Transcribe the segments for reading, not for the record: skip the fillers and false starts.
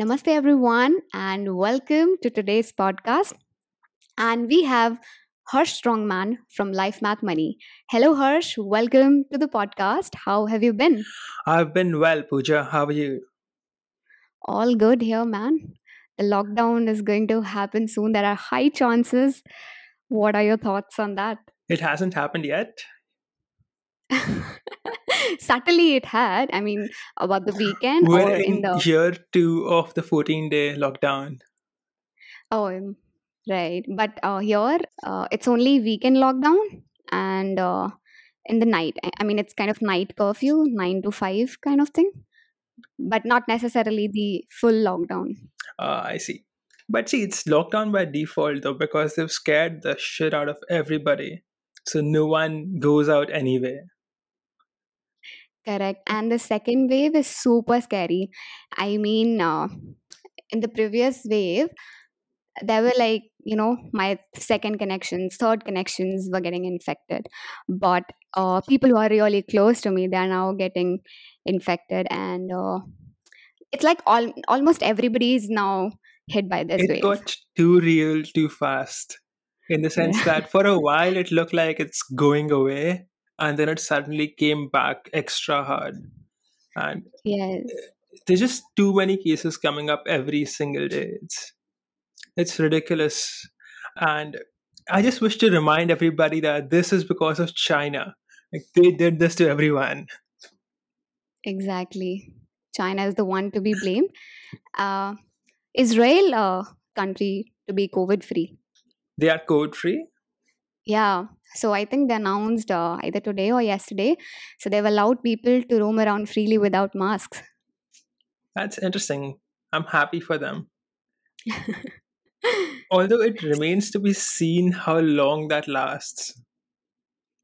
Namaste, everyone, and welcome to today's podcast. And we have Harsh Strongman from LifeMathMoney. Hello, Harsh. Welcome to the podcast. How have you been? I've been well, Pooja. How are you? All good here, man. The lockdown is going to happen soon. There are high chances. What are your thoughts on that? It hasn't happened yet. Certainly, it had. I mean, about the weekend We're or in in the. year two of the 14-day lockdown. Oh, right. But here, it's only weekend lockdown and in the night. I mean, it's kind of night curfew, 9 to 5 kind of thing, but not necessarily the full lockdown. I see. But see, it's lockdown by default though, because they've scared the shit out of everybody. So no one goes out anyway. Correct. And the second wave is super scary. I mean, in the previous wave, there were like, my second connections, third connections were getting infected. But people who are really close to me, they are now getting infected. And it's like almost everybody is now hit by this It wave. got too real too fast. In the sense that for a while it looked like it's going away, and then it suddenly came back extra hard. And Yes. there's just too many cases coming up every single day. It's ridiculous. And I just wish to remind everybody that this is because of China. Like they did this to everyone. Exactly. China is the one to be blamed. Uh, Israel, country to be COVID free. They are code free. Yeah. So I think they announced either today or yesterday. So they've allowed people to roam around freely without masks. That's interesting. I'm happy for them. Although it remains to be seen how long that lasts.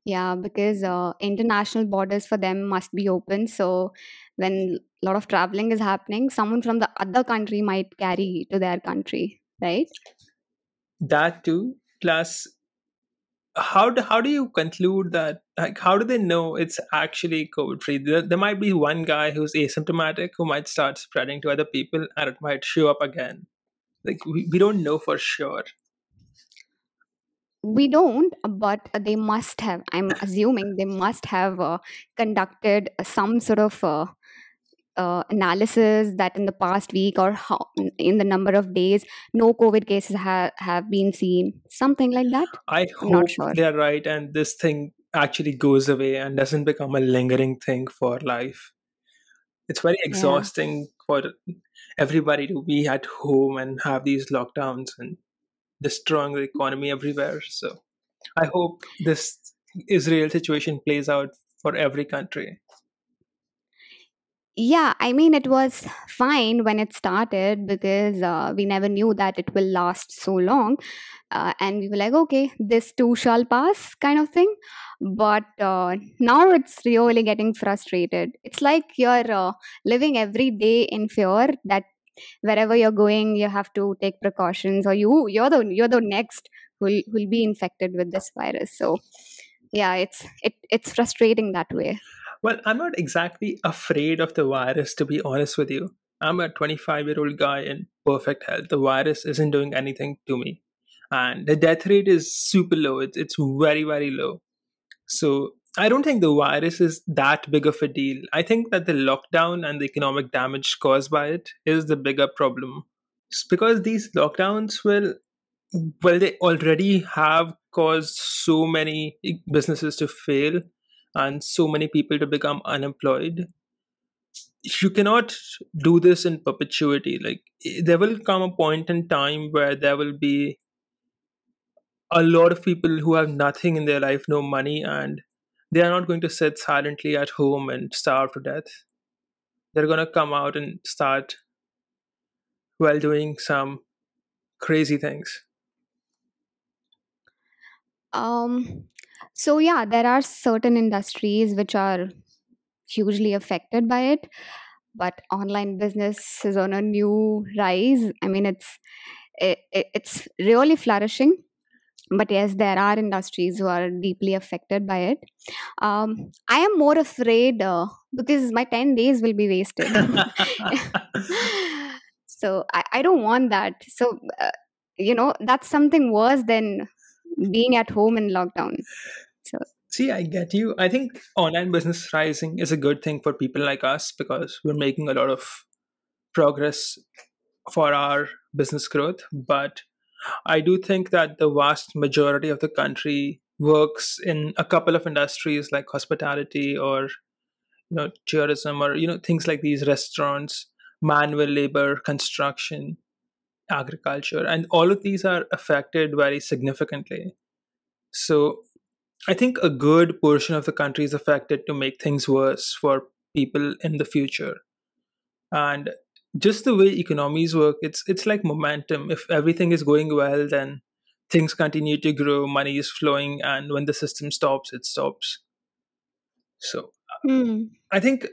Yeah, because international borders for them must be open. So when a lot of traveling is happening, someone from the other country might carry to their country, right? That too. Plus, how do you conclude that? Like, how do they know it's actually COVID free? There might be one guy who's asymptomatic who might start spreading to other people, and it might show up again. Like we don't know for sure. We don't, but they must have. I'm assuming they must have conducted some sort of analysis that in the past week or in the number of days, no COVID cases have been seen. Something like that. I I'm not hope sure. they're right and this thing actually goes away and doesn't become a lingering thing for life. It's very Yeah. exhausting for everybody to be at home and have these lockdowns and destroying the economy everywhere. So I hope this Israel situation plays out for every country. Yeah, I mean, it was fine when it started because we never knew that it will last so long. And we were like, okay, this too shall pass, kind of thing. But now it's really getting frustrated. It's like you're living every day in fear that wherever you're going, you have to take precautions, or you're the next who'll be infected with this virus. So yeah, it's frustrating that way. Well, I'm not exactly afraid of the virus, to be honest with you. I'm a 25-year-old guy in perfect health. The virus isn't doing anything to me. And the death rate is super low. It's very, very low. So I don't think the virus is that big of a deal. I think that the lockdown and the economic damage caused by it is the bigger problem. It's because these lockdowns well, they already have caused so many businesses to fail and so many people to become unemployed. You cannot do this in perpetuity. Like there will come a point in time where there will be a lot of people who have nothing in their life, no money, and they are not going to sit silently at home and starve to death. They're going to come out and start, well, doing some crazy things. Um, so yeah, there are certain industries which are hugely affected by it, but online business is on a new rise. I mean, it's really flourishing. But yes, there are industries who are deeply affected by it. I am more afraid because my 10 days will be wasted. So I don't want that. So, that's something worse than being at home in lockdown. So, See, I get you. I think online business rising is a good thing for people like us because we're making a lot of progress for our business growth. But I do think that the vast majority of the country works in a couple of industries like hospitality or tourism or things like these, restaurants, manual labor, construction, agriculture, and all of these are affected very significantly. So I think a good portion of the country is affected to make things worse for people in the future. And just the way economies work, it's like momentum. If everything is going well, then things continue to grow, money is flowing, and when the system stops, it stops. So hmm. I think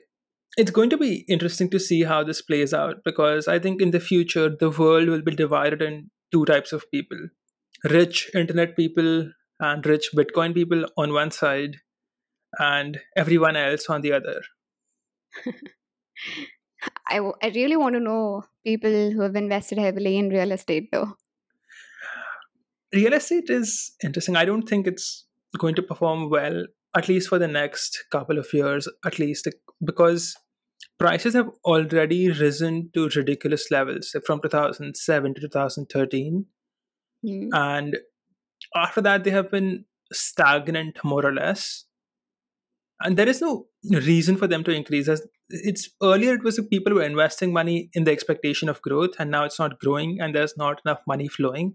it's going to be interesting to see how this plays out, because I think in the future the world will be divided in two types of people: rich internet people and rich Bitcoin people on one side, and everyone else on the other. I really want to know people who have invested heavily in real estate, though. Real estate is interesting. I don't think it's going to perform well, at least for the next couple of years, at least, because prices have already risen to ridiculous levels from 2007 to 2013. Hmm. And after that, they have been stagnant more or less. And there is no reason for them to increase. As it's earlier, it was the people who were investing money in the expectation of growth, and now it's not growing, and there's not enough money flowing.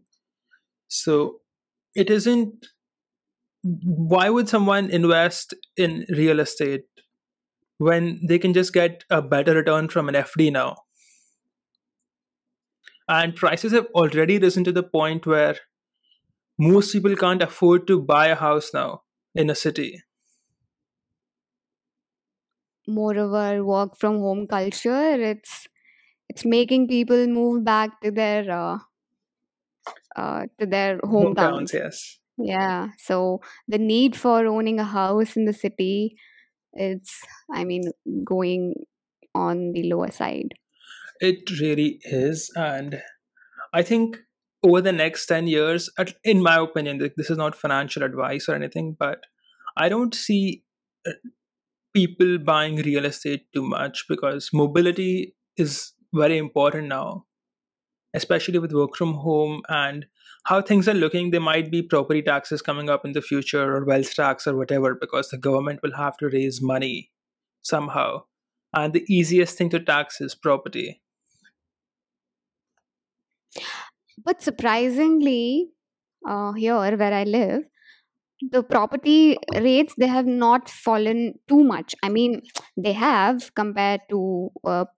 So it isn't. Why would someone invest in real estate when they can just get a better return from an FD now? And prices have already risen to the point where most people can't afford to buy a house now in a city. Moreover, work from home culture, it's making people move back to their Hometowns, hometowns. yes. Yeah. So the need for owning a house in the city, it's, I mean, going on the lower side. It really is. And I think over the next 10 years, in my opinion, this is not financial advice or anything, but I don't see uh, people buying real estate too much, because mobility is very important now, especially with work from home and how things are looking. There might be property taxes coming up in the future, or wealth tax or whatever, because the government will have to raise money somehow. And the easiest thing to tax is property. But surprisingly, here where I live, the property rates, they have not fallen too much. I mean, they have compared to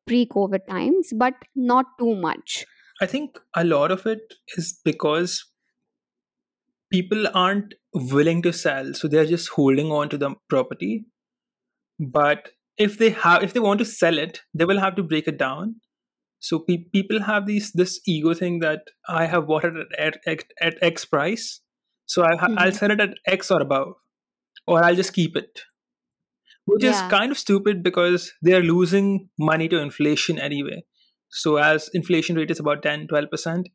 pre-COVID times, but not too much. I think a lot of it is because people aren't willing to sell, so they're just holding on to the property. But if they want to sell it, they will have to break it down. So people have this ego thing that I have bought it at X price, so I'll Mhm. sell it at X or above, or I'll just keep it, which is Yeah. kind of stupid because they are losing money to inflation anyway. So as inflation rate is about 10-12%,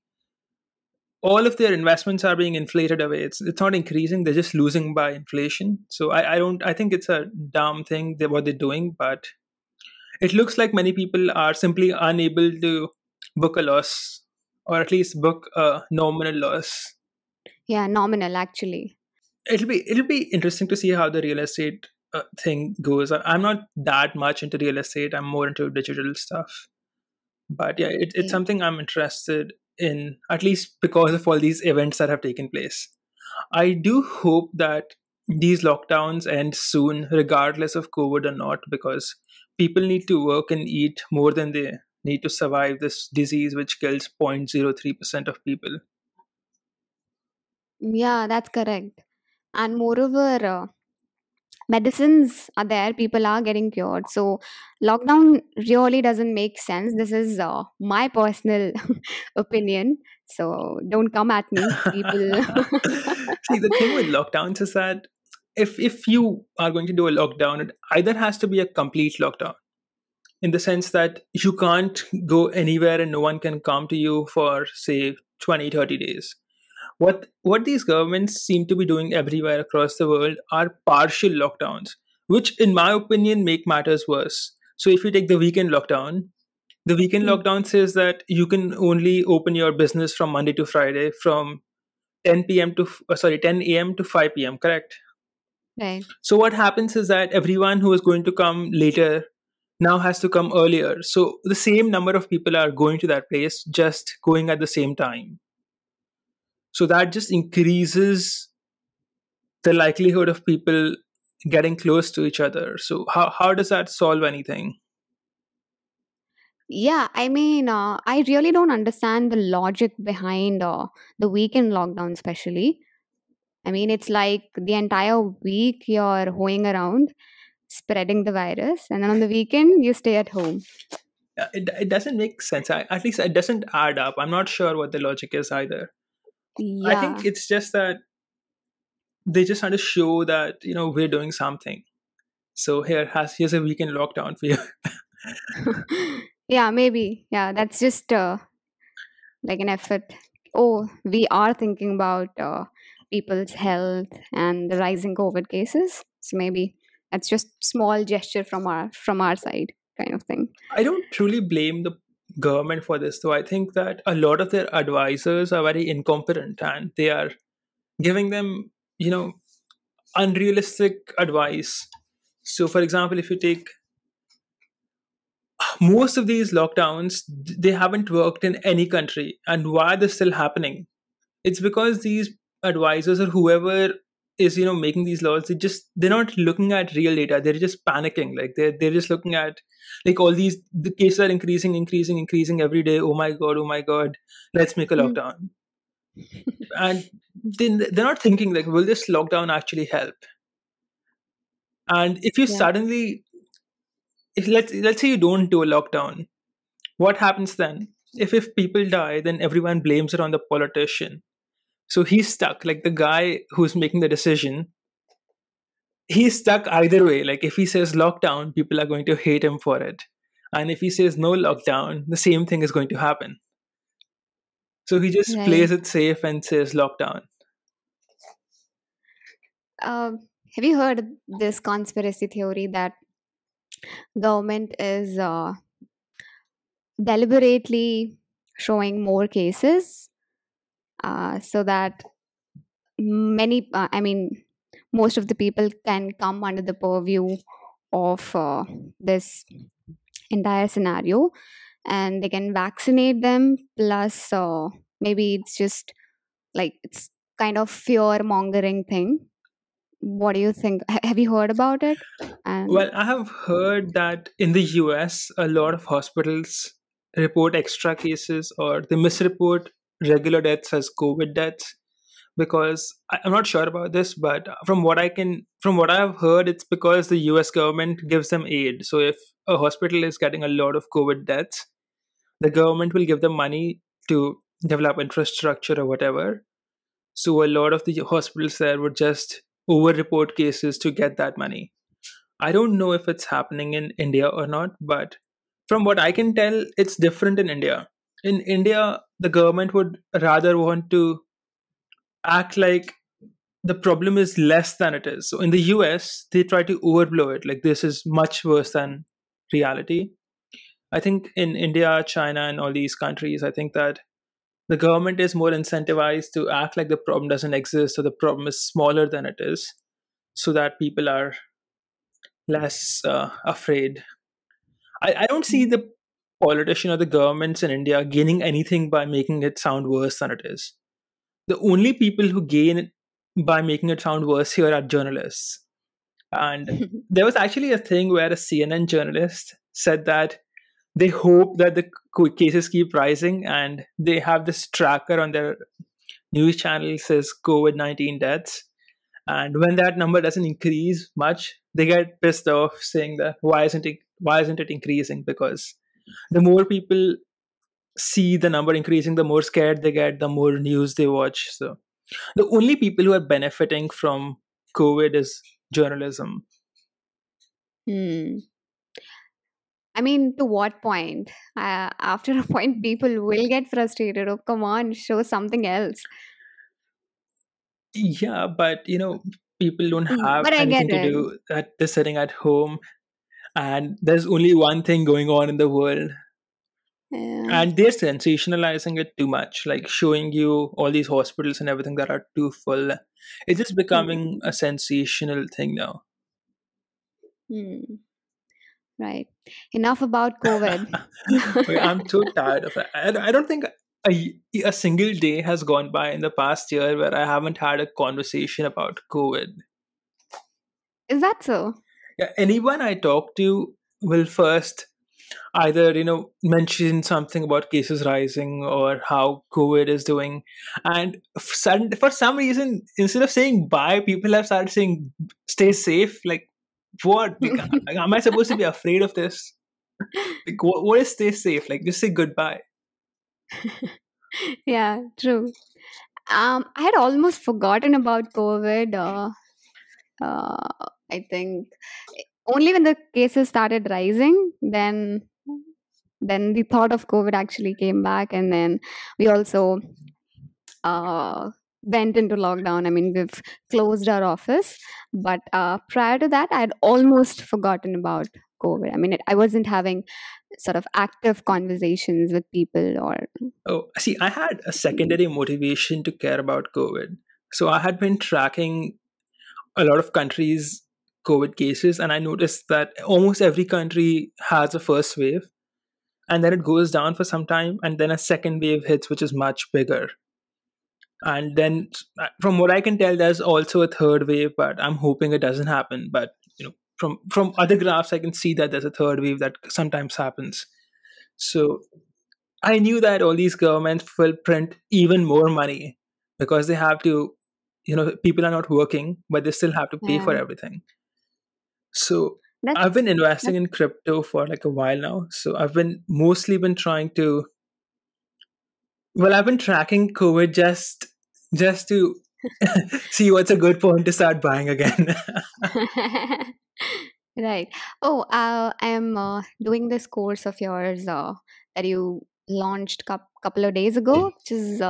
all of their investments are being inflated away. It's not increasing; they're just losing by inflation. So I don't. I think it's a dumb thing what they're doing, but it looks like many people are simply unable to book a loss, or at least book a nominal loss. Yeah, nominal actually. It'll be interesting to see how the real estate thing goes. I'm not that much into real estate. I'm more into digital stuff. But yeah, it's Okay. something I'm interested in, at least because of all these events that have taken place. I do hope that these lockdowns end soon, regardless of COVID or not, because people need to work and eat more than they need to survive this disease, which kills 0.03% of people. Yeah, that's correct. And moreover, medicines are there, people are getting cured. So lockdown really doesn't make sense. This is my personal opinion. So don't come at me, people. See, the thing with lockdowns is that if you are going to do a lockdown, it either has to be a complete lockdown, in the sense that you can't go anywhere and no one can come to you for, say, 20, 30 days. What these governments seem to be doing everywhere across the world are partial lockdowns, which, in my opinion, make matters worse. So if you take the weekend Hmm. lockdown says that you can only open your business from Monday to Friday from 10 p.m. to 10 a.m. to 5 p.m. Correct. Right. So what happens is that everyone who is going to come later now has to come earlier. So the same number of people are going to that place, just going at the same time. So that just increases the likelihood of people getting close to each other. So how does that solve anything? Yeah, I mean, I really don't understand the logic behind the weekend lockdown, especially. I mean, it's like the entire week you're hoeing around, spreading the virus, and then on the weekend you stay at home. It doesn't make sense. At least it doesn't add up. I'm not sure what the logic is either. I think Yeah. it's just that they just want to show that we're doing something. So here's a weekend lockdown for you. Yeah, maybe. Yeah, that's just like an effort. Oh, we are thinking about people's health and the rising COVID cases. So maybe that's just small gesture from our side, kind of thing. I don't truly blame the government for this, though. I think that a lot of their advisors are very incompetent and they are giving them, unrealistic advice. So, for example, if you take most of these lockdowns, they haven't worked in any country. And why they're still happening? It's because these advisors or whoever is making these laws, they're not looking at real data. They're just panicking. Like they're just looking at, like, all these, the cases are increasing every day. Oh my god, let's make a Mm. lockdown. And then they're not thinking, like, will this lockdown actually help? And if you Yeah. suddenly, if let's say you don't do a lockdown, what happens then? If people die, then everyone blames it on the politician. So he's stuck. Like, the guy who's making the decision, he's stuck either way. Like, if he says lockdown, people are going to hate him for it. And if he says no lockdown, the same thing is going to happen. So he just Right. plays it safe and says lockdown. Have you heard this conspiracy theory that government is deliberately showing more cases so that I mean, most of the people can come under the purview of this entire scenario and they can vaccinate them. Plus, maybe it's just like it's kind of fear mongering thing. What do you think? Have you heard about it? And Well, I have heard that in the US, a lot of hospitals report extra cases or they misreport regular deaths as COVID deaths, because I'm not sure about this, but from what I've heard, it's because the US government gives them aid. So if a hospital is getting a lot of COVID deaths, the government will give them money to develop infrastructure or whatever. So a lot of the hospitals there would just over report cases to get that money. I don't know if it's happening in India or not, but from what I can tell, it's different in India. In India, the government would rather want to act like the problem is less than it is. So in the US, they try to overblow it. Like, this is much worse than reality. I think in India, China, and all these countries, I think that the government is more incentivized to act like the problem doesn't exist or the problem is smaller than it is, so that people are less afraid. I don't see the politician or the governments in India gaining anything by making it sound worse than it is. The only people who gain by making it sound worse here are journalists. And there was actually a thing where a CNN journalist said that they hope that the cases keep rising, and they have this tracker on their news channel says COVID-19 deaths. And when that number doesn't increase much, they get pissed off, saying that why isn't it increasing? Because the more people see the number increasing, the more scared they get, the more news they watch. So the only people who are benefiting from COVID is journalism. hmm. I mean, to what point? After a point, people will get frustrated. Oh, come on, show something else. Yeah, but people don't have But I get anything to it. do. That they're sitting at home, and there's only one thing going on in the world, Yeah. and they're sensationalizing it too much, like showing you all these hospitals and everything that are too full. It's just becoming a Hmm. sensational thing now. Hmm. Right. Enough about COVID. Okay, I'm so tired of it. I don't think a single day has gone by in the past year where I haven't had a conversation about COVID. Is that so? Yeah, anyone I talk to will first either mention something about cases rising or how COVID is doing, and for some reason, instead of saying bye, people have started saying stay safe. Like what? Like, am I supposed to be afraid of this? Like what is stay safe? Like just say goodbye. Yeah, true. I had almost forgotten about COVID. I think only when the cases started rising, then the thought of COVID actually came back, and then we also uh, went into lockdown. I mean, we've closed our office, but prior to that, I had almost forgotten about COVID. I mean, I wasn't having sort of active conversations with people or. Oh, see, I had a secondary motivation to care about COVID. So I had been tracking a lot of countries' COVID cases, and I noticed that almost every country has a first wave, and then it goes down for some time, and then a second wave hits, which is much bigger. And then, from what I can tell, there's also a third wave, but I'm hoping it doesn't happen. But from other graphs, I can see that there's a third wave that sometimes happens. So I knew that all these governments will print even more money because they have to, people are not working, but they still have to pay Yeah, for everything. So I've that's been investing that's in crypto for like a while now. So I've been mostly been trying to, well, I've been tracking COVID just to see what's a good point to start buying again. right. Oh, I am doing this course of yours that you launched couple of days ago, which is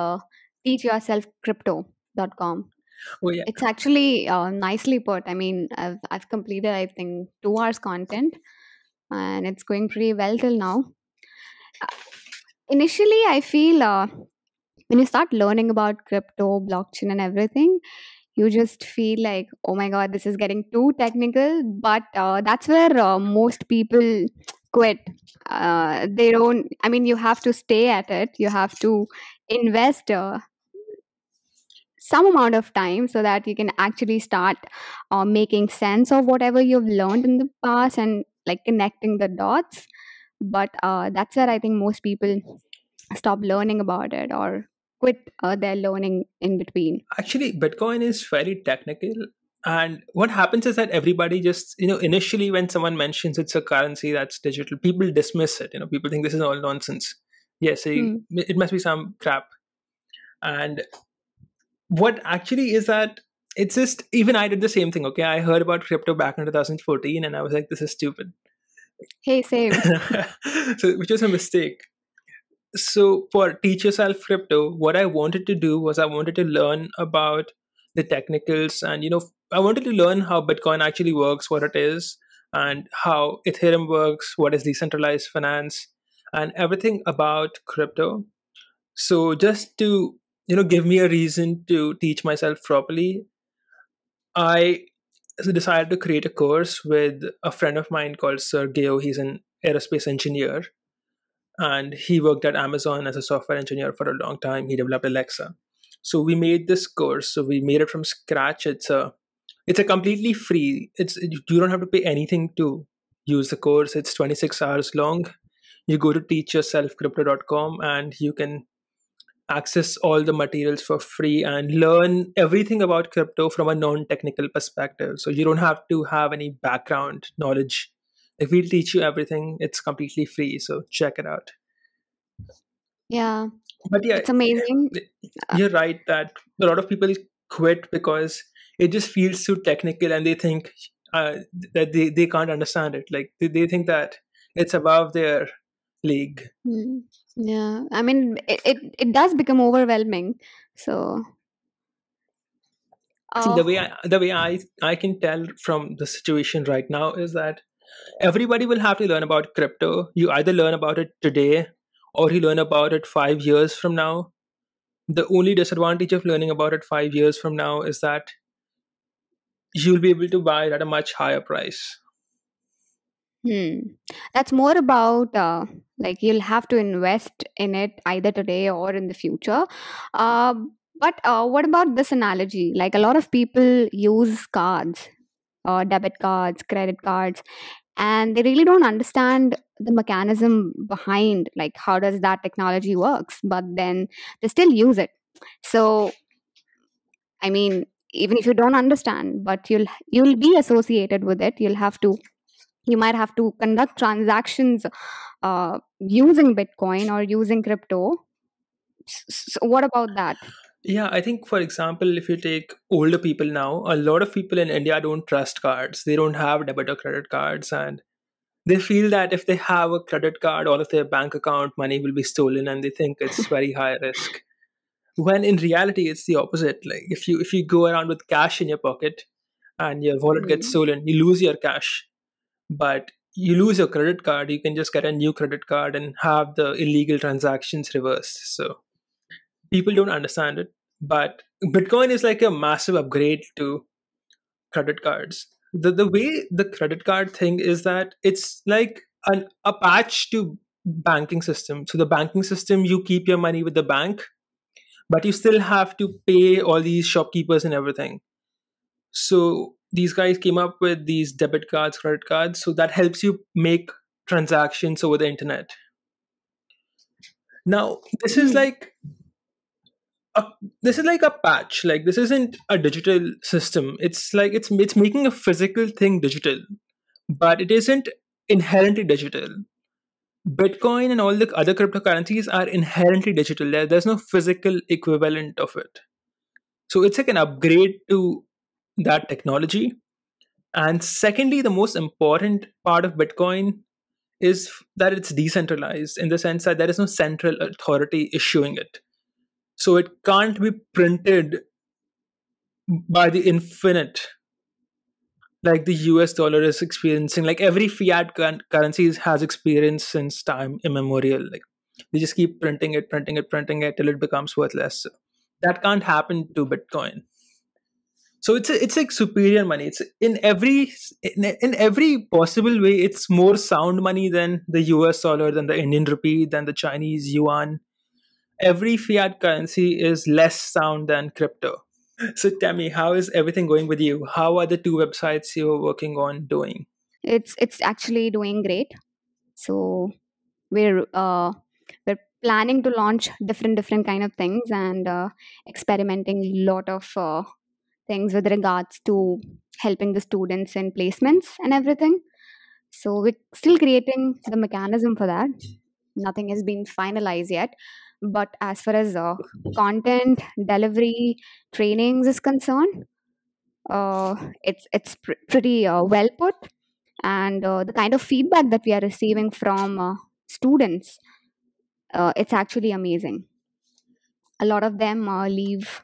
teachyourselfcrypto.com. Oh yeah. It's actually nicely put. I mean, I've completed I think 2 hours content, and it's going pretty well till now. Uh, Initially, I feel when you start learning about crypto, blockchain, and everything, you just feel like, oh my god, this is getting too technical. But that's where most people quit. They don't. I mean, you have to stay at it. You have to invest some amount of time so that you can actually start making sense of whatever you've learned in the past and like connecting the dots. But that's where I think most people stop learning about it or quit their learning in between. Actually, Bitcoin is very technical. And what happens is that everybody just, initially when someone mentions it's a currency that's digital, people dismiss it. People think this is all nonsense. Yes, Hmm. it must be some crap. And what actually is that it's just, even I did the same thing. Okay. I heard about crypto back in 2014 and I was like, this is stupid. Hey, same. So, which was a mistake. So for teach yourself crypto, what I wanted to do was I wanted to learn about the technicals, and I wanted to learn how Bitcoin actually works, what it is, and how Ethereum works, what is decentralized finance, and everything about crypto. So just to give me a reason to teach myself properly, I decided to create a course with a friend of mine called Sergio. He's an aerospace engineer, and he worked at Amazon as a software engineer for a long time. He developed Alexa. So we made this course. So we made it from scratch. It's a completely free. You don't have to pay anything to use the course. It's 26 hours long. You go to teachyourselfcrypto.com and you can access all the materials for free and learn everything about crypto from a non-technical perspective. So you don't have to have any background knowledge. If we'll teach you everything, it's completely free. So check it out. Yeah, But yeah, it's amazing. Uh, you're right that a lot of people quit because it just feels too technical, and they think that they can't understand it. Like they think that It's above their league. Mm. Yeah, I mean, it does become overwhelming. So, See, uh, the way I can tell from the situation right now is that everybody will have to learn about crypto. You either learn about it today or you learn about it 5 years from now. The only disadvantage of learning about it 5 years from now is that you'll be able to buy it at a much higher price. hmm. That's more about like you'll have to invest in it either today or in the future. But what about this analogy? Like a lot of people use cards, debit cards, credit cards, and they really don't understand the mechanism behind like how does that technology works. But then they still use it. So I mean, even if you don't understand, but you'll be associated with it. You might have to conduct transactions using Bitcoin or using crypto. So what about that? Yeah, I think, for example, if you take older people now, a lot of people in India don't trust cards. They don't have debit or credit cards, and they feel that if they have a credit card, all of their bank account money will be stolen, and they think it's very high risk. When in reality, it's the opposite. Like if you go around with cash in your pocket and your wallet gets Hmm. stolen, you lose your cash. But you lose your credit card, you can just get a new credit card and have the illegal transactions reversed. So people don't understand it. But Bitcoin is like a massive upgrade to credit cards. The way the credit card thing is that it's like a patch to banking system. So the banking system, you keep your money with the bank, but you still have to pay all these shopkeepers and everything. So these guys came up with these debit cards, credit cards, so that helps you make transactions over the internet. Now, Hmm. a, this is like a patch. Like this isn't a digital system. It's like it's making a physical thing digital, but it isn't inherently digital. Bitcoin and all the other cryptocurrencies are inherently digital. There's no physical equivalent of it. So it's like an upgrade to that technology. And secondly, the most important part of Bitcoin is that it's decentralized in the sense that there is no central authority issuing it. So it can't be printed by the infinite like the US dollar is experiencing. Like every fiat currency has experienced since time immemorial. Like they just keep printing it, printing it, printing it till it becomes worthless. So that can't happen to Bitcoin. So it's like superior money. It's in every possible way. It's more sound money than the US dollar, than the Indian rupee, than the Chinese yuan. Every fiat currency is less sound than crypto. So tell me, how is everything going with you? How are the two websites you're working on doing? It's actually doing great. So we're uh, we're planning to launch different kind of things and experimenting a lot of things with regards to helping the students in placements and everything. So we're still creating the mechanism for that. Nothing has been finalized yet. But as far as content delivery trainings is concerned, it's pretty well put, and the kind of feedback that we are receiving from students, it's actually amazing. A lot of them leave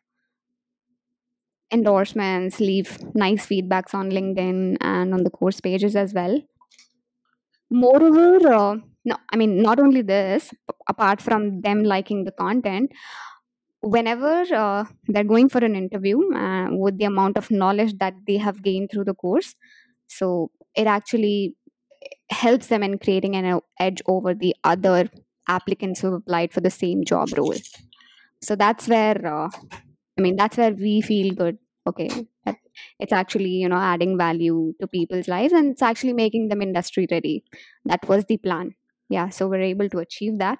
endorsements, leave nice feedbacks on LinkedIn and on the course pages as well. Moreover, no, I mean, not only this, apart from them liking the content, whenever they're going for an interview with the amount of knowledge that they have gained through the course, so it actually helps them in creating an edge over the other applicants who have applied for the same job role. So that's where that's where we feel good. Okay, that it's actually adding value to people's lives, and it's actually making them industry ready. That was the plan. Yeah, so we're able to achieve that.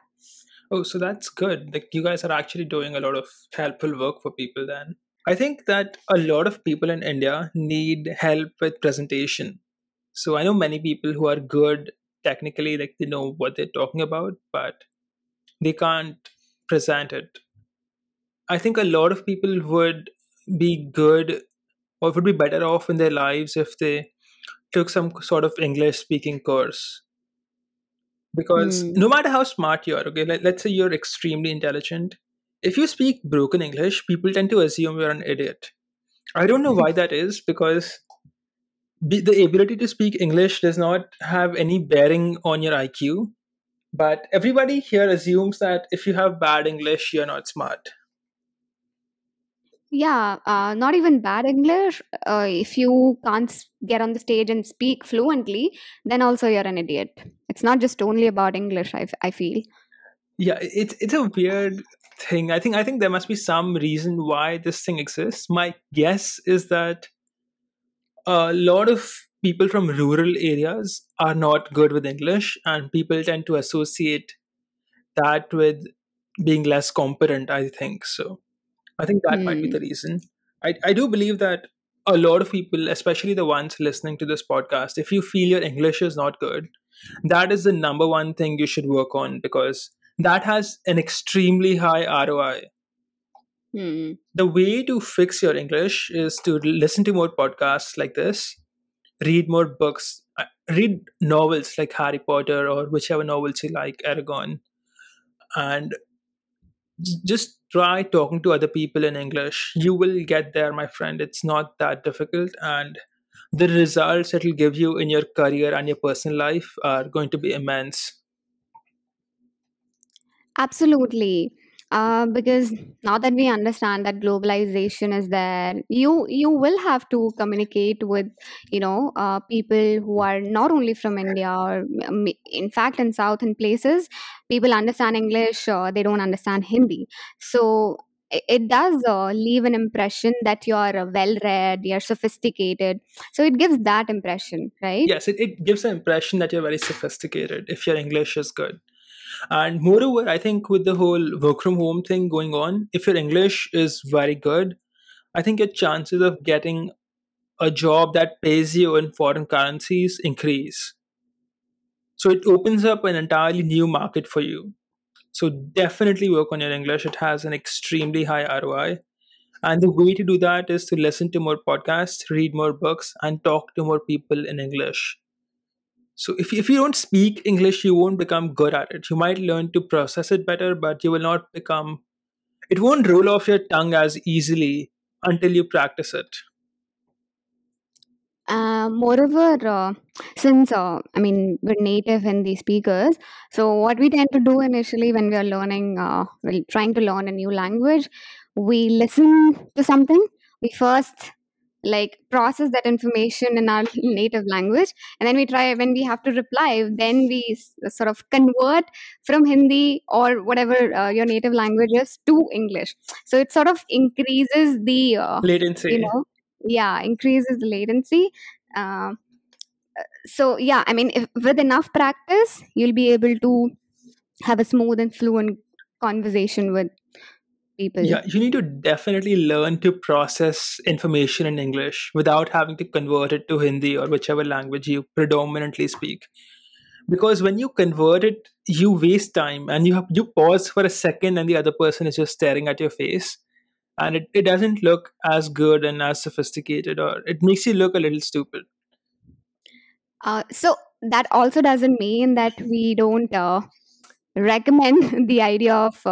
Oh, so that's good. Like you guys are actually doing a lot of helpful work for people then. I think that a lot of people in India need help with presentation. So I know many people who are good technically, like they know what they're talking about, but they can't present it. I think a lot of people would be good or would be better off in their lives if they took some sort of English speaking course. Because Hmm. no matter how smart you are, okay, let's say you're extremely intelligent, if you speak broken English, people tend to assume you're an idiot. I don't know why that is, because the ability to speak English does not have any bearing on your IQ. But everybody here assumes that if you have bad English, you're not smart. Yeah, not even bad English. If you can't get on the stage and speak fluently, then also you're an idiot. It's not just only about English, I feel. Yeah, it's a weird thing. I think there must be some reason why this thing exists. My guess is that a lot of people from rural areas are not good with English, and people tend to associate that with being less competent, I think. So I think that might be Hmm. the reason. I do believe that a lot of people, especially the ones listening to this podcast, if you feel your English is not good, that is the number one thing you should work on, because that has an extremely high ROI. Hmm. The way to fix your English is to listen to more podcasts like this, read more books, read novels like Harry Potter or whichever novels you like, Aragon, and just try talking to other people in English. You will get there, my friend. It's not that difficult, and the results it will give you in your career and your personal life are going to be immense. Absolutely. Because now that we understand that globalization is there, you will have to communicate with, people who are not only from India, or in fact in southern places, people understand English, they don't understand Hindi. So it does leave an impression that you're well read, you're sophisticated. So it gives that impression, right? Yes, it gives an impression that you're very sophisticated if your English is good. And moreover, I think with the whole work from home thing going on, if your English is very good, I think your chances of getting a job that pays you in foreign currencies increase. So it opens up an entirely new market for you. So definitely work on your English. It has an extremely high ROI. And the way to do that is to listen to more podcasts, read more books, and talk to more people in English. So if you don't speak English, you won't become good at it. You might learn to process it better, but you will not become, it won't roll off your tongue as easily until you practice it. Moreover, since I mean we're native Hindi speakers, so what we tend to do initially when we are learning, trying to learn a new language, we listen to something. We first like process that information in our native language, and then we try when we have to reply. Then we sort of convert from Hindi or whatever your native language is to English. So it sort of increases the you Latency. know yeah, increases the latency. uh, so yeah, I mean, if, with enough practice you'll be able to have a smooth and fluent conversation with people. Yeah, you need to definitely learn to process information in English without having to convert it to Hindi or whichever language you predominantly speak. Because when you convert it, you waste time, and you pause for a second and the other person is just staring at your face, and it doesn't look as good and as sophisticated, or it makes you look a little stupid. So that also doesn't mean that we don't recommend the idea of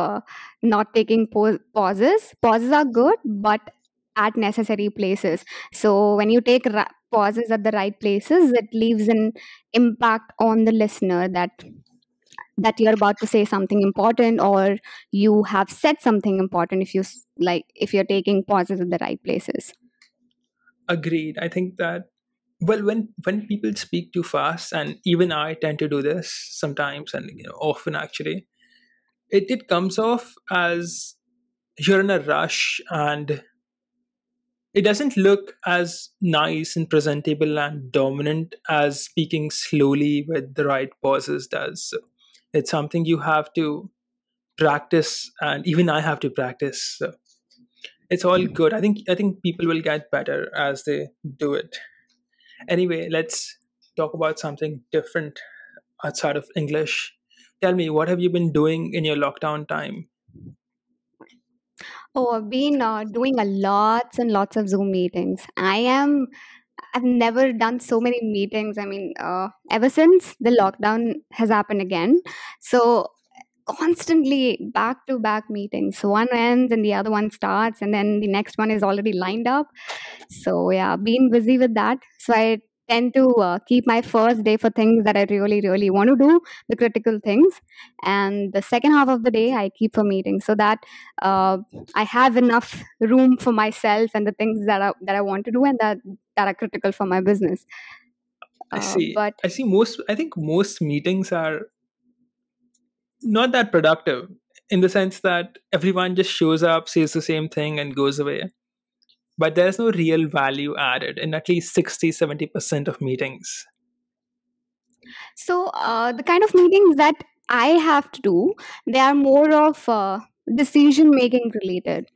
not taking pauses. Pauses are good, but at necessary places. So when you take pauses at the right places, it leaves an impact on the listener that you're about to say something important, or you have said something important if if you're taking pauses at the right places. Agreed. I think that, well, when people speak too fast, and even I tend to do this sometimes, and often actually, it comes off as you're in a rush, and it doesn't look as nice and presentable and dominant as speaking slowly with the right pauses does. So it's something you have to practice, and even I have to practice. So it's all good. I think people will get better as they do it. Anyway, let's talk about something different outside of English. Tell me, what have you been doing in your lockdown time? Oh, I've been doing a lots and lots of Zoom meetings. I am. I've never done so many meetings. I mean, ever since the lockdown has happened again, so constantly back to back meetings. One ends and the other one starts, and then the next one is already lined up. So yeah, been busy with that. So I tend to keep my first day for things that I really, really want to do, the critical things, and the second half of the day I keep for meetings, so that uh, I have enough room for myself and the things that I want to do and that are critical for my business. I see. But I see most, I think most meetings are not that productive in the sense that everyone just shows up, says the same thing, and goes away. But there's no real value added in at least 60-70% of meetings. so the kind of meetings that I have to do, they are more of decision making related,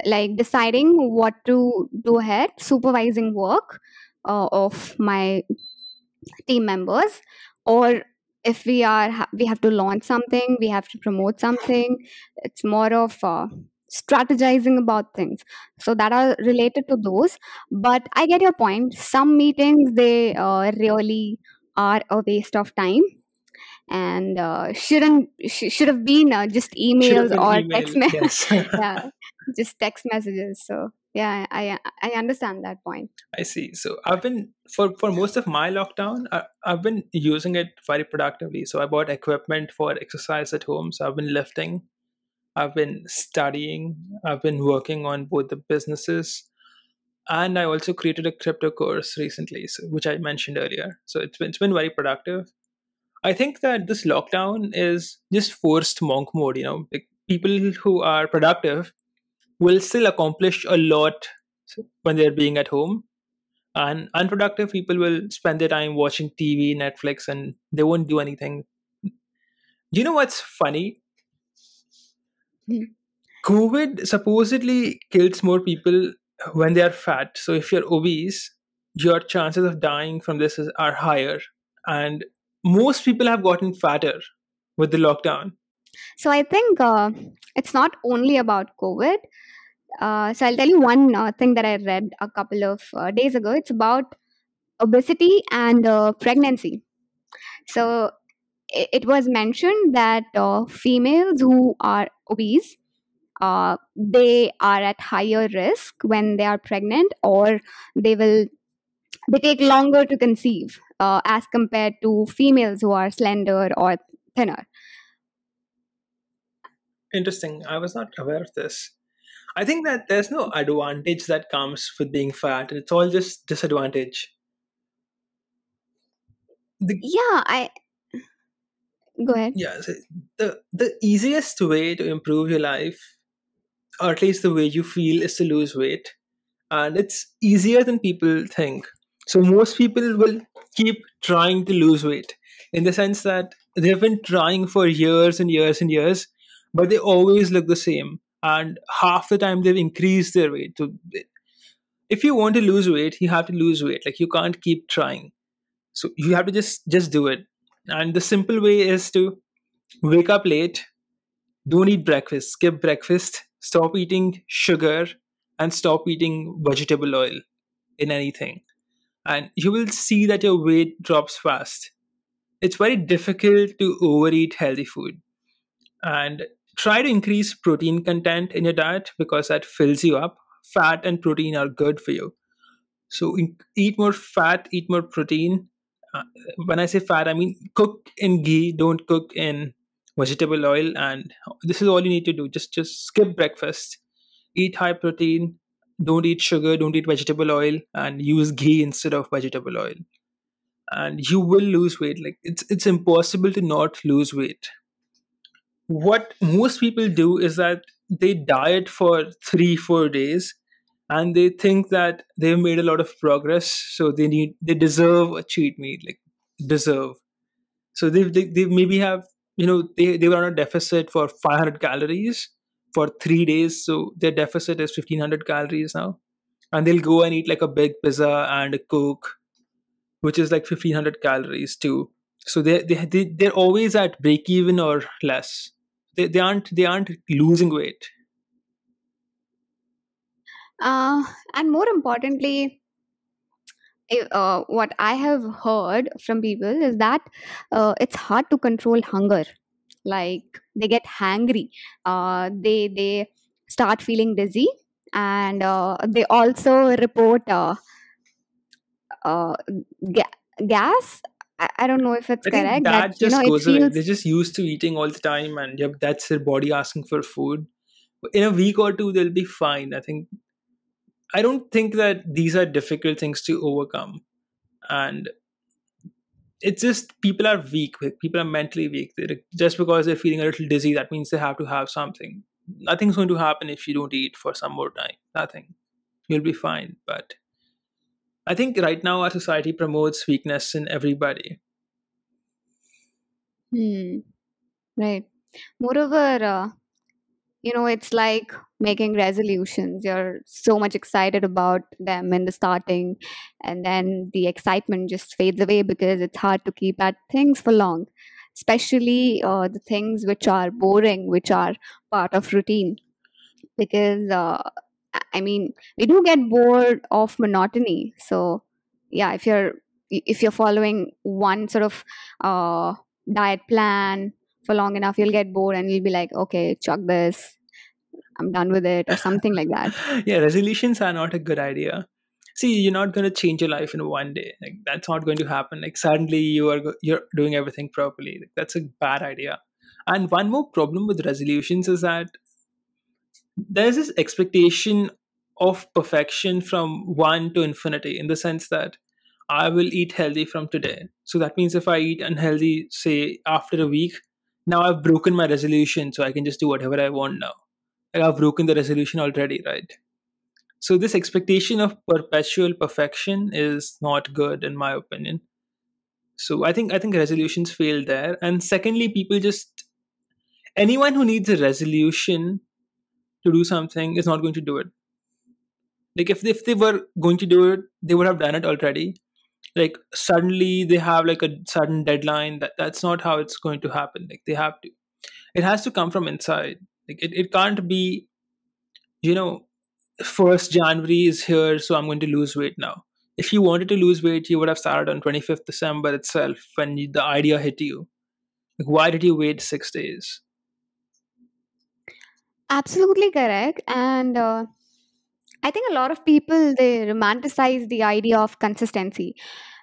like deciding what to do ahead, supervising work of my team members, or if we have to launch something, we have to promote something. It's more of strategizing about things, so that are related to those. But I get your point, some meetings, they really are a waste of time, and should have been just Should have emails been or email, yes. yeah, just text messages. So yeah, I understand that point. I see. So I've been for most of my lockdown, I've been using it very productively. So I bought equipment for exercise at home. So I've been lifting, I've been studying, I've been working on both the businesses, and I also created a crypto course recently, so, which I mentioned earlier. So it's been very productive. I think that this lockdown is just forced monk mode. Like people who are productive will still accomplish a lot when they're being at home, and unproductive people will spend their time watching TV, Netflix, and they won't do anything. You know what's funny? Hmm. COVID supposedly kills more people when they are fat. So if you're obese, your chances of dying from this are higher. And most people have gotten fatter with the lockdown. So I think it's not only about COVID. So I'll tell you one thing that I read a couple of days ago. It's about obesity and pregnancy. So it was mentioned that females who are obese, they are at higher risk when they are pregnant, or they will they take longer to conceive as compared to females who are slender or thinner. Interesting. I was not aware of this. I think that there's no advantage that comes with being fat. It's all just disadvantage. The Yeah, I go ahead. Yeah, so the easiest way to improve your life, or at least the way you feel, is to lose weight, and it's easier than people think. So most people will keep trying to lose weight, in the sense that they've been trying for years and years and years, but they always look the same, and half the time they've increased their weight. So if you want to lose weight, you have to lose weight. Like, you can't keep trying. So you have to just do it. And the simple way is to wake up late, don't eat breakfast, skip breakfast, stop eating sugar, and stop eating vegetable oil in anything. And you will see that your weight drops fast. It's very difficult to overeat healthy food. And try to increase protein content in your diet, because that fills you up. Fat and protein are good for you. So eat more fat, eat more protein. Uh, when I say fat, I mean cook in ghee, don't cook in vegetable oil. And this is all you need to do. Just skip breakfast, eat high protein, don't eat sugar, don't eat vegetable oil, and use ghee instead of vegetable oil. And you will lose weight. Like, it's impossible to not lose weight. What most people do is that they diet for 3-4 days, and they think that they've made a lot of progress, so they deserve a cheat meal. Like, deserve. So they maybe have, they were on a deficit for 500 calories for 3 days, so their deficit is 1500 calories now, and they'll go and eat like a big pizza and a coke, which is like 1500 calories too. So they're always at break even or less. They aren't losing weight. And more importantly, what I have heard from people is that it's hard to control hunger. Like they get hangry, they start feeling dizzy, and they also report uh, gas. I don't know if it's I think correct that that just it goes away. feels. They're just used to eating all the time, and yep, that's their body asking for food. In a week or two, they'll be fine. I don't think that these are difficult things to overcome, and it's just people are weak. People are mentally weak. Just because they're feeling a little dizzy, that means they have to have something. Nothing's going to happen if you don't eat for some more time. Nothing. You'll be fine. But I think right now our society promotes weakness in everybody. Hmm, right. Moreover, it's like making resolutions. You're so much excited about them in the starting, and then the excitement just fades away because it's hard to keep at things for long, especially the things which are boring, which are part of routine. Because I mean, we do get bored of monotony. So yeah, if you're following one sort of uh, diet plan for long enough, you'll get bored and you'll be like, okay, chuck this, I'm done with it, or something like that. Yeah, resolutions are not a good idea. See, you're not going to change your life in one day. Like that's not going to happen. Like suddenly you're doing everything properly. Like, that's a bad idea. And one more problem with resolutions is that there's this expectation of perfection from one to infinity, in the sense that I will eat healthy from today. So that means if I eat unhealthy, say after a week, now I've broken my resolution, so I can just do whatever I want now. Like I've broken the resolution already, right? So this expectation of perpetual perfection is not good, in my opinion. So I think resolutions fail there. And secondly, people just anyone who needs a resolution to do something is not going to do it. Like if they were going to do it, they would have done it already. Like suddenly they have like a sudden deadline. That's not how it's going to happen. Like they have to. It has to come from inside. Like it can't be, you know, 1st January is here, so I'm going to lose weight now. If you wanted to lose weight, you would have started on 25th December itself when the idea hit you. Like, why did you wait 6 days? Absolutely correct. And I think a lot of people, they romanticize the idea of consistency.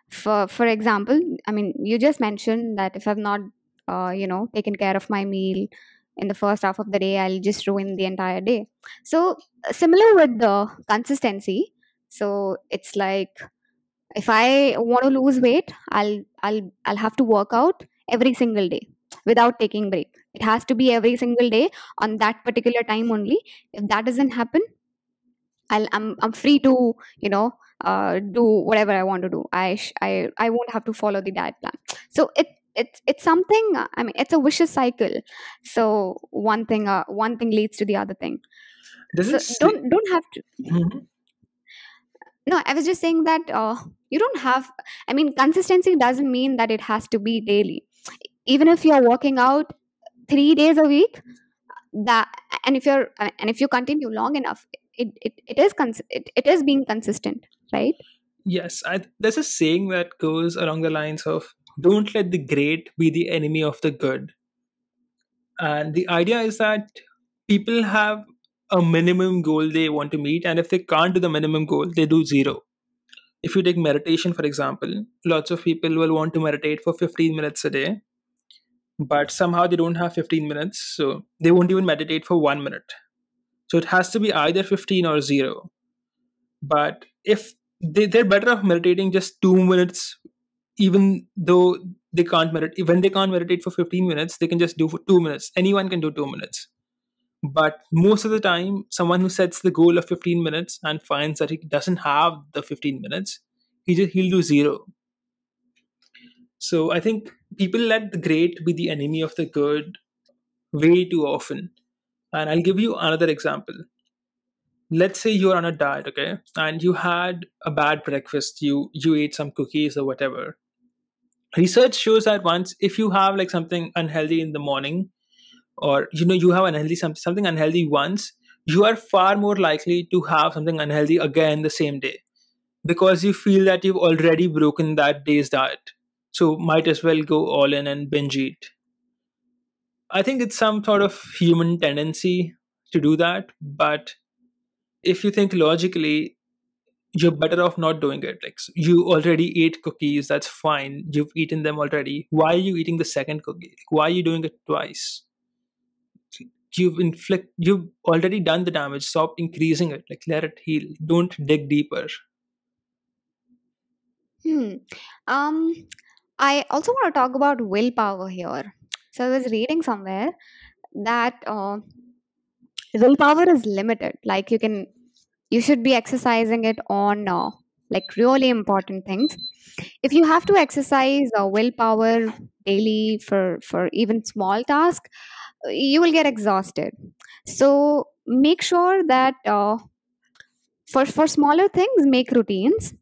For example, I mean, you just mentioned that if I've not taken care of my meal in the first half of the day, I'll just ruin the entire day. So similar with the consistency. So it's like, if I want to lose weight, I'll have to work out every single day without taking break. It has to be every single day on that particular time only. If that doesn't happen, I'm free to do whatever I want to do. I won't have to follow the diet plan. So it's something. I mean, it's a vicious cycle. So one thing leads to the other thing. Does So it say? don't have to. Mhm. No, I was just saying that you don't have. I mean, consistency doesn't mean that it has to be daily. Even if you're working out 3 days a week, that and if you continue long enough, it is being consistent, right? Yes, there's a saying that goes along the lines of "Don't let the great be the enemy of the good." And the idea is that people have a minimum goal they want to meet, and if they can't do the minimum goal, they do zero. If you take meditation, for example, lots of people will want to meditate for 15 minutes a day, but somehow they don't have 15 minutes, so they won't even meditate for 1 minute. So it has to be either 15 or zero. But if they're better off meditating just 2 minutes, even though they can't meditate. When they can't meditate for 15 minutes, they can just do for 2 minutes. Anyone can do 2 minutes. But most of the time, someone who sets the goal of 15 minutes and finds that he doesn't have the 15 minutes, he'll do zero. So I think people let the great be the enemy of the good way too often. And I'll give you another example. Let's say you're on a diet, okay, and you had a bad breakfast. You ate some cookies or whatever. Research shows that once if you have like something unhealthy in the morning, or you have unhealthy something unhealthy once, you are far more likely to have something unhealthy again the same day. because you feel that you've already broken that day's diet. So might as well go all in and binge eat. I think it's some sort of human tendency to do that, but if you think logically, you're better off not doing it. Like, you already ate cookies, that's fine. You've eaten them already. Why are you eating the second cookie? Like, why are you doing it twice? You've already done the damage. Stop increasing it. Like, let it heal. Don't dig deeper. Hmm. Um, I also want to talk about willpower here. So I was reading somewhere that willpower is limited. Like you should be exercising it on like really important things. If you have to exercise willpower daily for even small tasks, you will get exhausted. So make sure that for smaller things, make routines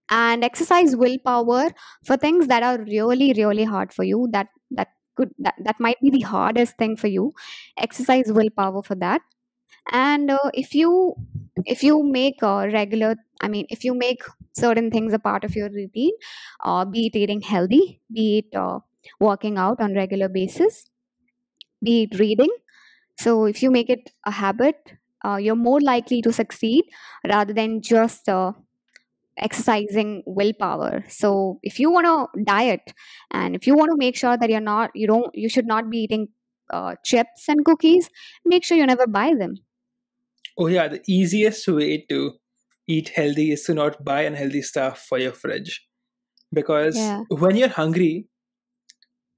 and exercise willpower for things that are really really hard for you. That might be the hardest thing for you. Exercise willpower for that. And if you make regular, I mean, if you make certain things a part of your routine, be it eating healthy, be it working out on regular basis, be it reading. So if you make it a habit, you're more likely to succeed rather than just exercising willpower. So if you want to diet and if you want to make sure that you should not be eating chips and cookies, make sure you never buy them. Oh, yeah, the easiest way to eat healthy is to not buy unhealthy stuff for your fridge. Because Yeah. when you're hungry,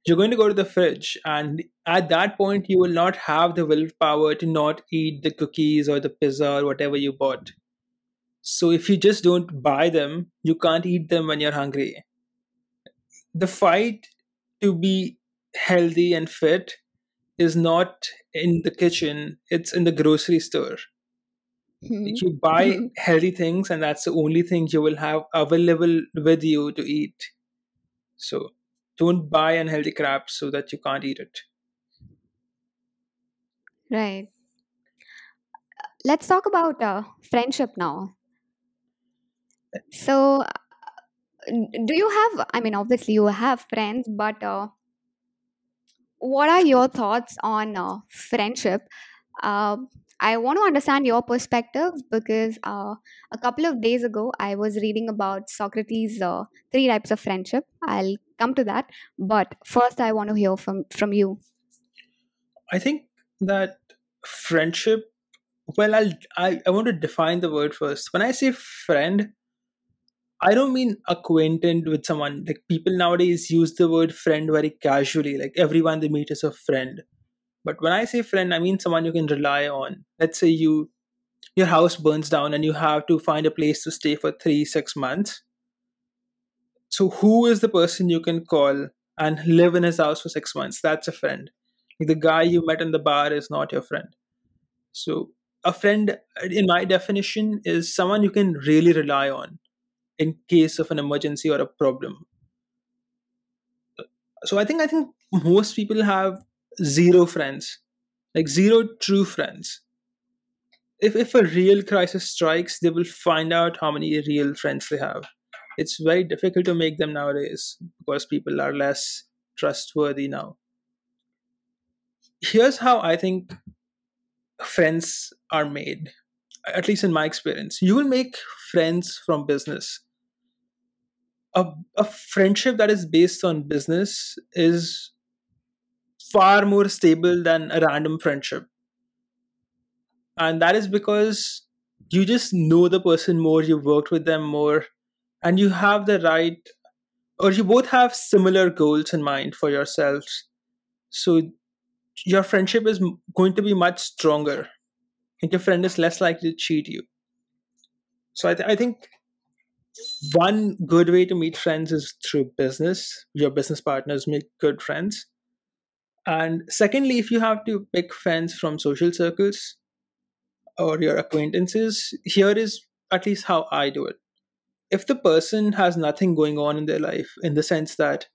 you're going to go to the fridge, and at that point, you will not have the willpower to not eat the cookies or the pizza or whatever you bought. So if you just don't buy them, you can't eat them when you're hungry. The fight to be healthy and fit is not in the kitchen, it's in the grocery store. Mhm. You buy healthy things, and that's the only thing you will have available with you to eat. So don't buy unhealthy crap so that you can't eat it. Right. Let's talk about friendship now. So, do you have, I mean, obviously you have friends, but what are your thoughts on friendship? Um I want to understand your perspective because a couple of days ago I was reading about Socrates' three types of friendship. I'll come to that, but first I want to hear from you. I think that friendship, well, I want to define the word first. When I say friend, I don't mean acquainted with someone. Like, people nowadays use the word friend very casually. Like, everyone they meet is a friend. But when I say friend, I mean someone you can rely on. Let's say your house burns down and you have to find a place to stay for 3 6 months. So who is the person you can call and live in his house for 6 months? That's a friend. Like, the guy you met in the bar is not your friend. So a friend, in my definition, is someone you can really rely on in case of an emergency or a problem. So I think most people have zero friends, like zero true friends. If a real crisis strikes, they will find out how many real friends they have. It's very difficult to make them nowadays because people are less trustworthy now. Here's how I think friends are made, at least in my experience. You will make friends from business. A friendship that is based on business is far more stable than a random friendship. And that is because you just know the person more, you've worked with them more, and you have the right, or you both have similar goals in mind for yourselves. So your friendship is going to be much stronger, and your friend is less likely to cheat you. So I think one good way to meet friends is through business. Your business partners make good friends. And secondly, if you have to pick friends from social circles or your acquaintances, here is at least how I do it. If the person has nothing going on in their life, in the sense that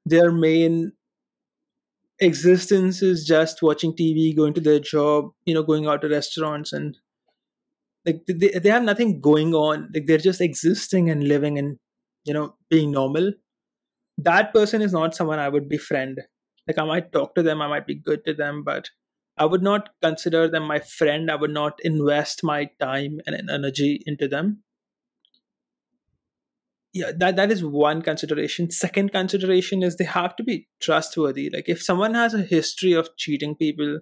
their main existence is just watching TV, going to their job, going out to restaurants and like they have nothing going on, like they're just existing and living and being normal, that person is not someone I would befriend. Like I might talk to them, I might be good to them, but I would not consider them my friend. I would not invest my time and energy into them. Yeah, that is one consideration. Second consideration is they have to be trustworthy. Like if someone has a history of cheating people,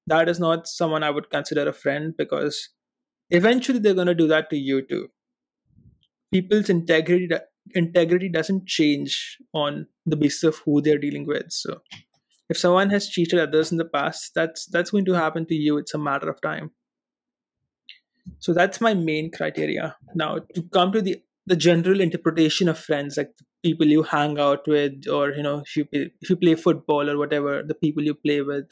that is not someone I would consider a friend, because eventually they're going to do that to you too. People's integrity doesn't change on the basis of who they're dealing with. So if someone has cheated others in the past, that's going to happen to you. It's a matter of time. So that's my main criteria. Now to come to the general interpretation of friends, like the people you hang out with, or if you play football or whatever, the people you play with,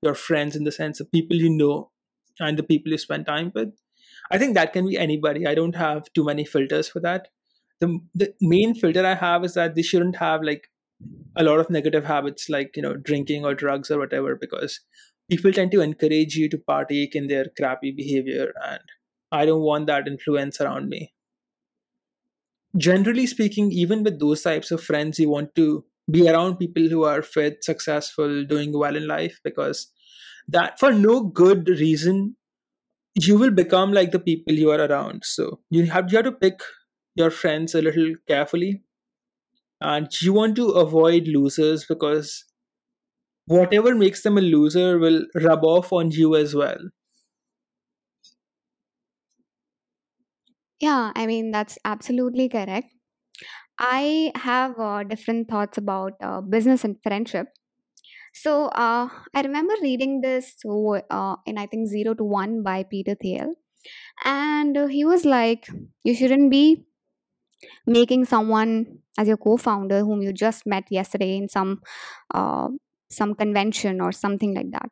your friends in the sense of people you know and the people you spend time with. I think that can be anybody. I don't have too many filters for that. The main filter I have is that they shouldn't have like a lot of negative habits, like drinking or drugs or whatever, because people tend to encourage you to partake in their crappy behavior, and I don't want that influence around me. Generally speaking, even with those types of friends, you want to be around people who are fit, successful, doing well in life, because that for no good reason you will become like the people you are around. So you have to pick your friends a little carefully, and you want to avoid losers, because whatever makes them a loser will rub off on you as well. Yeah, I mean, that's absolutely correct. I have different thoughts about business and friendship. So I remember reading this in I think Zero to One by Peter Thiel, and he was like, you shouldn't be making someone as your co-founder whom you just met yesterday in uh, some convention or something like that.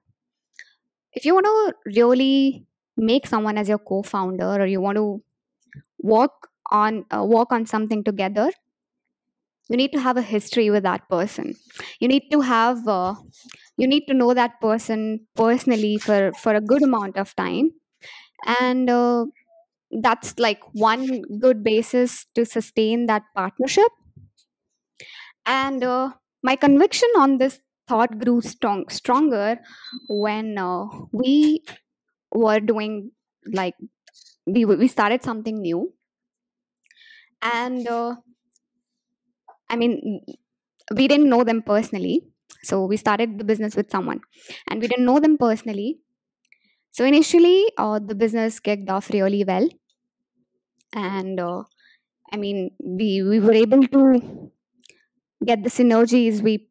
If you want to really make someone as your co-founder, or you want to work on something together, you need to have a history with that person. You need to have you need to know that person personally for a good amount of time, and that's like one good basis to sustain that partnership. And my conviction on this thought grew stronger when we were doing, like, we started something new. And I mean, we didn't know them personally, so we started the business with someone, and we didn't know them personally. So initially the business kicked off really well, and I mean, we were able to get the synergies we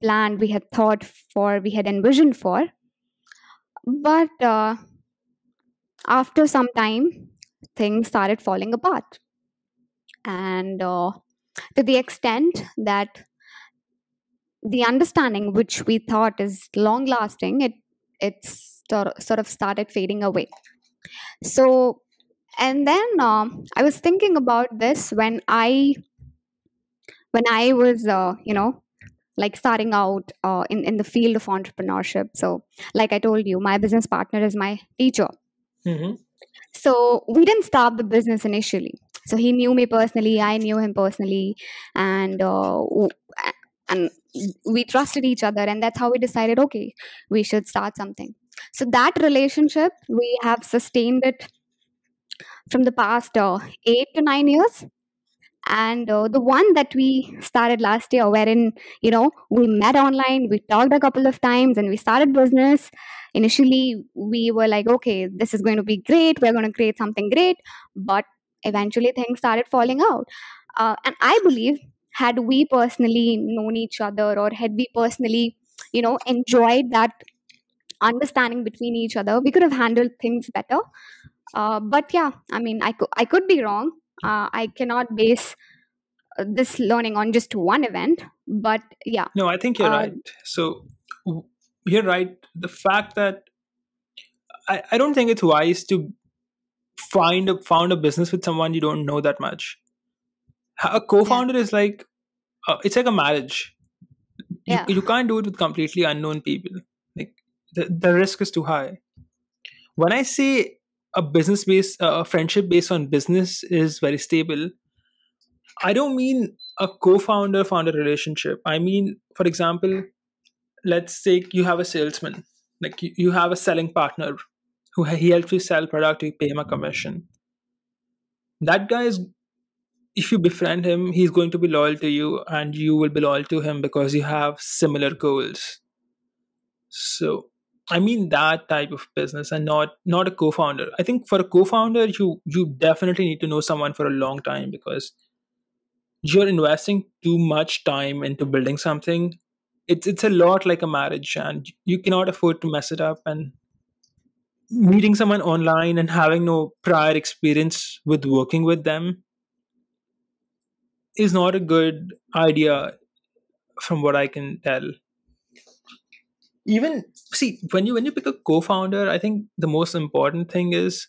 planned, we had thought for, we had envisioned for. But after some time, things started falling apart, and to the extent that the understanding which we thought is long lasting, sort of started fading away. So, and then I was thinking about this when I was like starting out in the field of entrepreneurship. So like I told you, my business partner is my teacher. Hmm. So we didn't start the business initially. So he knew me personally, I knew him personally, and and we trusted each other, and that's how we decided, okay, we should start something. So that relationship, we have sustained it from the past 8 to 9 years. And the one that we started last year, wherein we met online, we talked a couple of times, and we started business. Initially we were like, okay, this is going to be great, we're going to create something great. But eventually things started falling out. And I believe, had we personally known each other, or had we personally enjoyed that understanding between each other, we could have handled things better. But yeah, I mean, I could be wrong. I cannot base this learning on just one event. But yeah. No, I think you're uh, right. So you're right. The fact that I don't think it's wise to found a business with someone you don't know that much. A yeah, co-founder is like it's like a marriage. You yeah, you can't do it with completely unknown people. Like the risk is too high. When I say a business based, a friendship based on business is very stable, I don't mean a co-founder founder relationship. I mean, for example, let's say you have a salesman, like you have a selling partner who he helps you sell product, you pay him a commission. That guy is, if you befriend him, he's going to be loyal to you, and you will be loyal to him because you have similar goals. So I mean that type of business, and not a co-founder. I think for a co-founder, you definitely need to know someone for a long time, because you're investing too much time into building something. It's a lot like a marriage, and you cannot afford to mess it up. And meeting someone online and having no prior experience with working with them is not a good idea, from what I can tell. Even, see, when you pick a co-founder, I think the most important thing is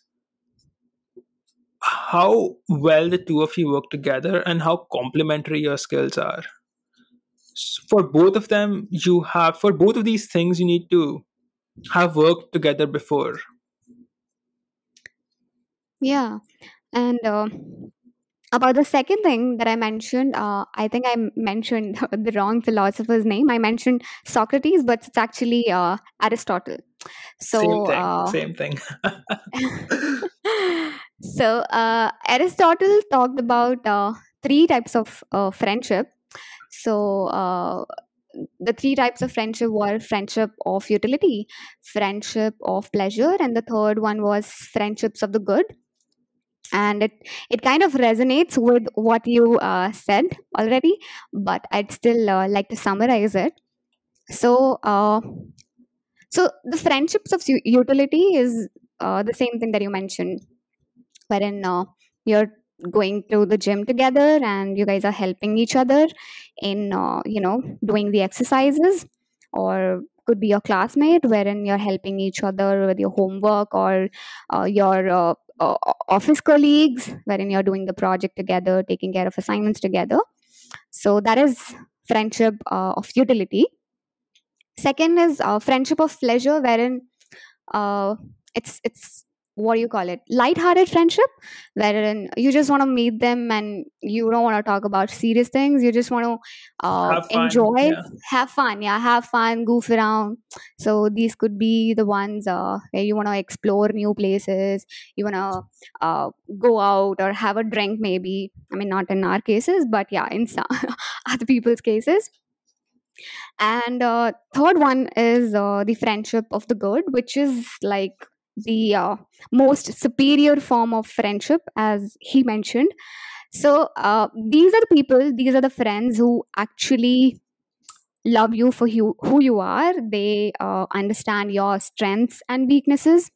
how well the two of you work together and how complementary your skills are. For both of them, for both of these things, you need to have worked together before. Yeah. And about the second thing that I mentioned, I think I mentioned the wrong philosopher's name. I mentioned Socrates, but it's actually Aristotle. Same So, thing, same thing. Aristotle talked about three types of friendship. So, the three types of friendship were friendship of utility, friendship of pleasure, and the third one was friendships of the good. And it kind of resonates with what you said already, but I'd still like to summarize it. So, so the friendships of utility is the same thing that you mentioned, wherein you're going to the gym together and you guys are helping each other in doing the exercises, or could be your classmate wherein you're helping each other with your homework, or your office colleagues wherein you're doing the project together, taking care of assignments together. So that is friendship of utility. Second is friendship of pleasure, wherein uh, it's what do you call it, light-hearted friendship, wherein you just want to meet them and you don't want to talk about serious things. You just want to Have fun, enjoy, yeah. have fun, yeah, have fun, goof around. So these could be the ones where you want to explore new places, you want to go out or have a drink, maybe. I mean, not in our cases, but yeah, in some other people's cases. And third one is the friendship of the good, which is like the most superior form of friendship, as he mentioned. So these are the people, these are the friends who actually love you for who you are. They understand your strengths and weaknesses,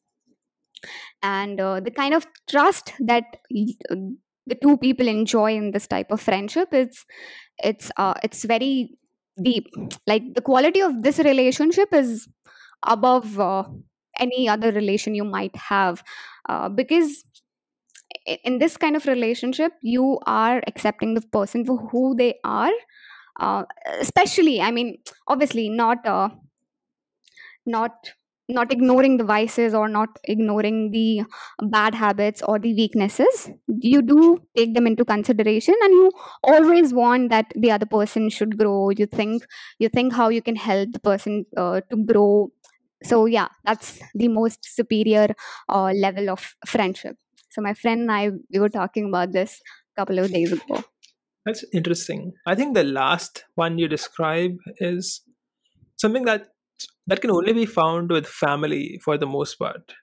and the kind of trust that the two people enjoy in this type of friendship, it's very deep. Like, the quality of this relationship is above any other relation you might have, because in this kind of relationship you are accepting the person for who they are, uh, especially, I mean, obviously not not ignoring the vices or not ignoring the bad habits or the weaknesses. You do take them into consideration, and you always want that the other person should grow. You think how you can help the person to grow. So yeah, that's the most superior level of friendship. So my friend and I, we were talking about this a couple of days ago. That's interesting. I think the last one you describe is something that can only be found with family for the most part.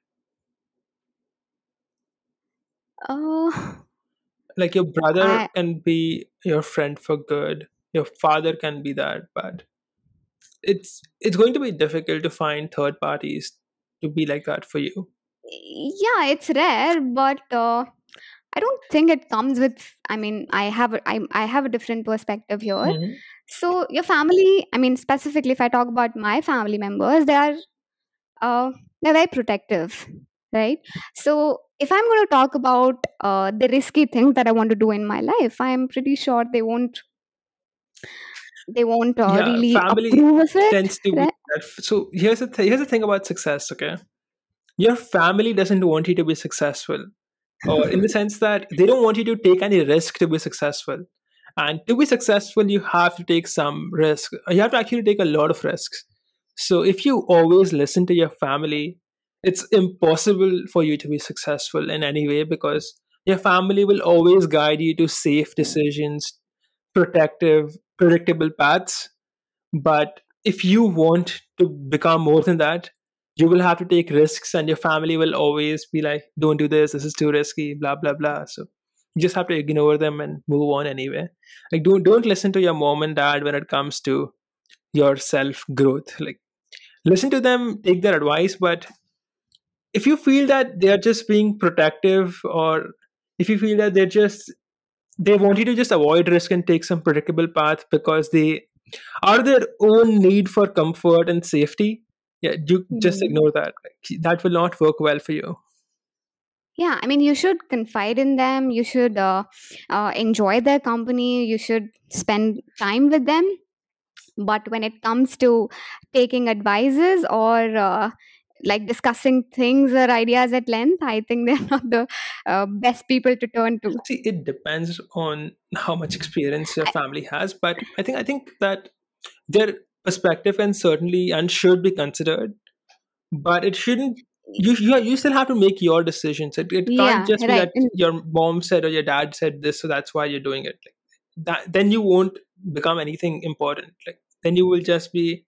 uh, Like your brother I can be your friend for good, your father can be that, but it's going to be difficult to find third parties to be like that for you. Yeah, it's rare, but I don't think it comes with. I mean, I have a different perspective here. Hmm. So your family, I mean, specifically, if I talk about my family members, uh, they're very protective, right? So if I'm going to talk about the risky things that I want to do in my life, I'm pretty sure they won't Yeah, really family approve of it, tends to be right? that. So here's the thing about success. Okay, Your family doesn't want you to be successful, or in the sense that they don't want you to take any risk to be successful. And to be successful, you have to take some risk. You have to actually take a lot of risks. So if you always listen to your family, it's impossible for you to be successful in any way, because your family will always guide you to safe decisions, protective, predictable paths. But if you want to become more than that, you will have to take risks, and your family will always be like, don't do this, this is too risky, blah blah blah. So you just have to ignore them and move on anyway. Like, don't listen to your mom and dad when it comes to your self growth. Like, listen to them, take their advice, but if you feel that they are just being protective, or if you feel that they want you to just avoid risk and take some predictable path because they are their own need for comfort and safety, yeah, you just Hmm. ignore that. Like, that will not work well for you. Yeah, I mean, you should confide in them. You should enjoy their company. You should spend time with them. But when it comes to taking advices or like discussing things or ideas at length, I think they're not the best people to turn to. See, it depends on how much experience your I, family has, but I think that their perspective can certainly and should be considered, but it shouldn't. You still have to make your decisions. It can't yeah, just be right. that your mom said or your dad said this, so that's why you're doing it. Like that, then you won't become anything important. Like, then you will just be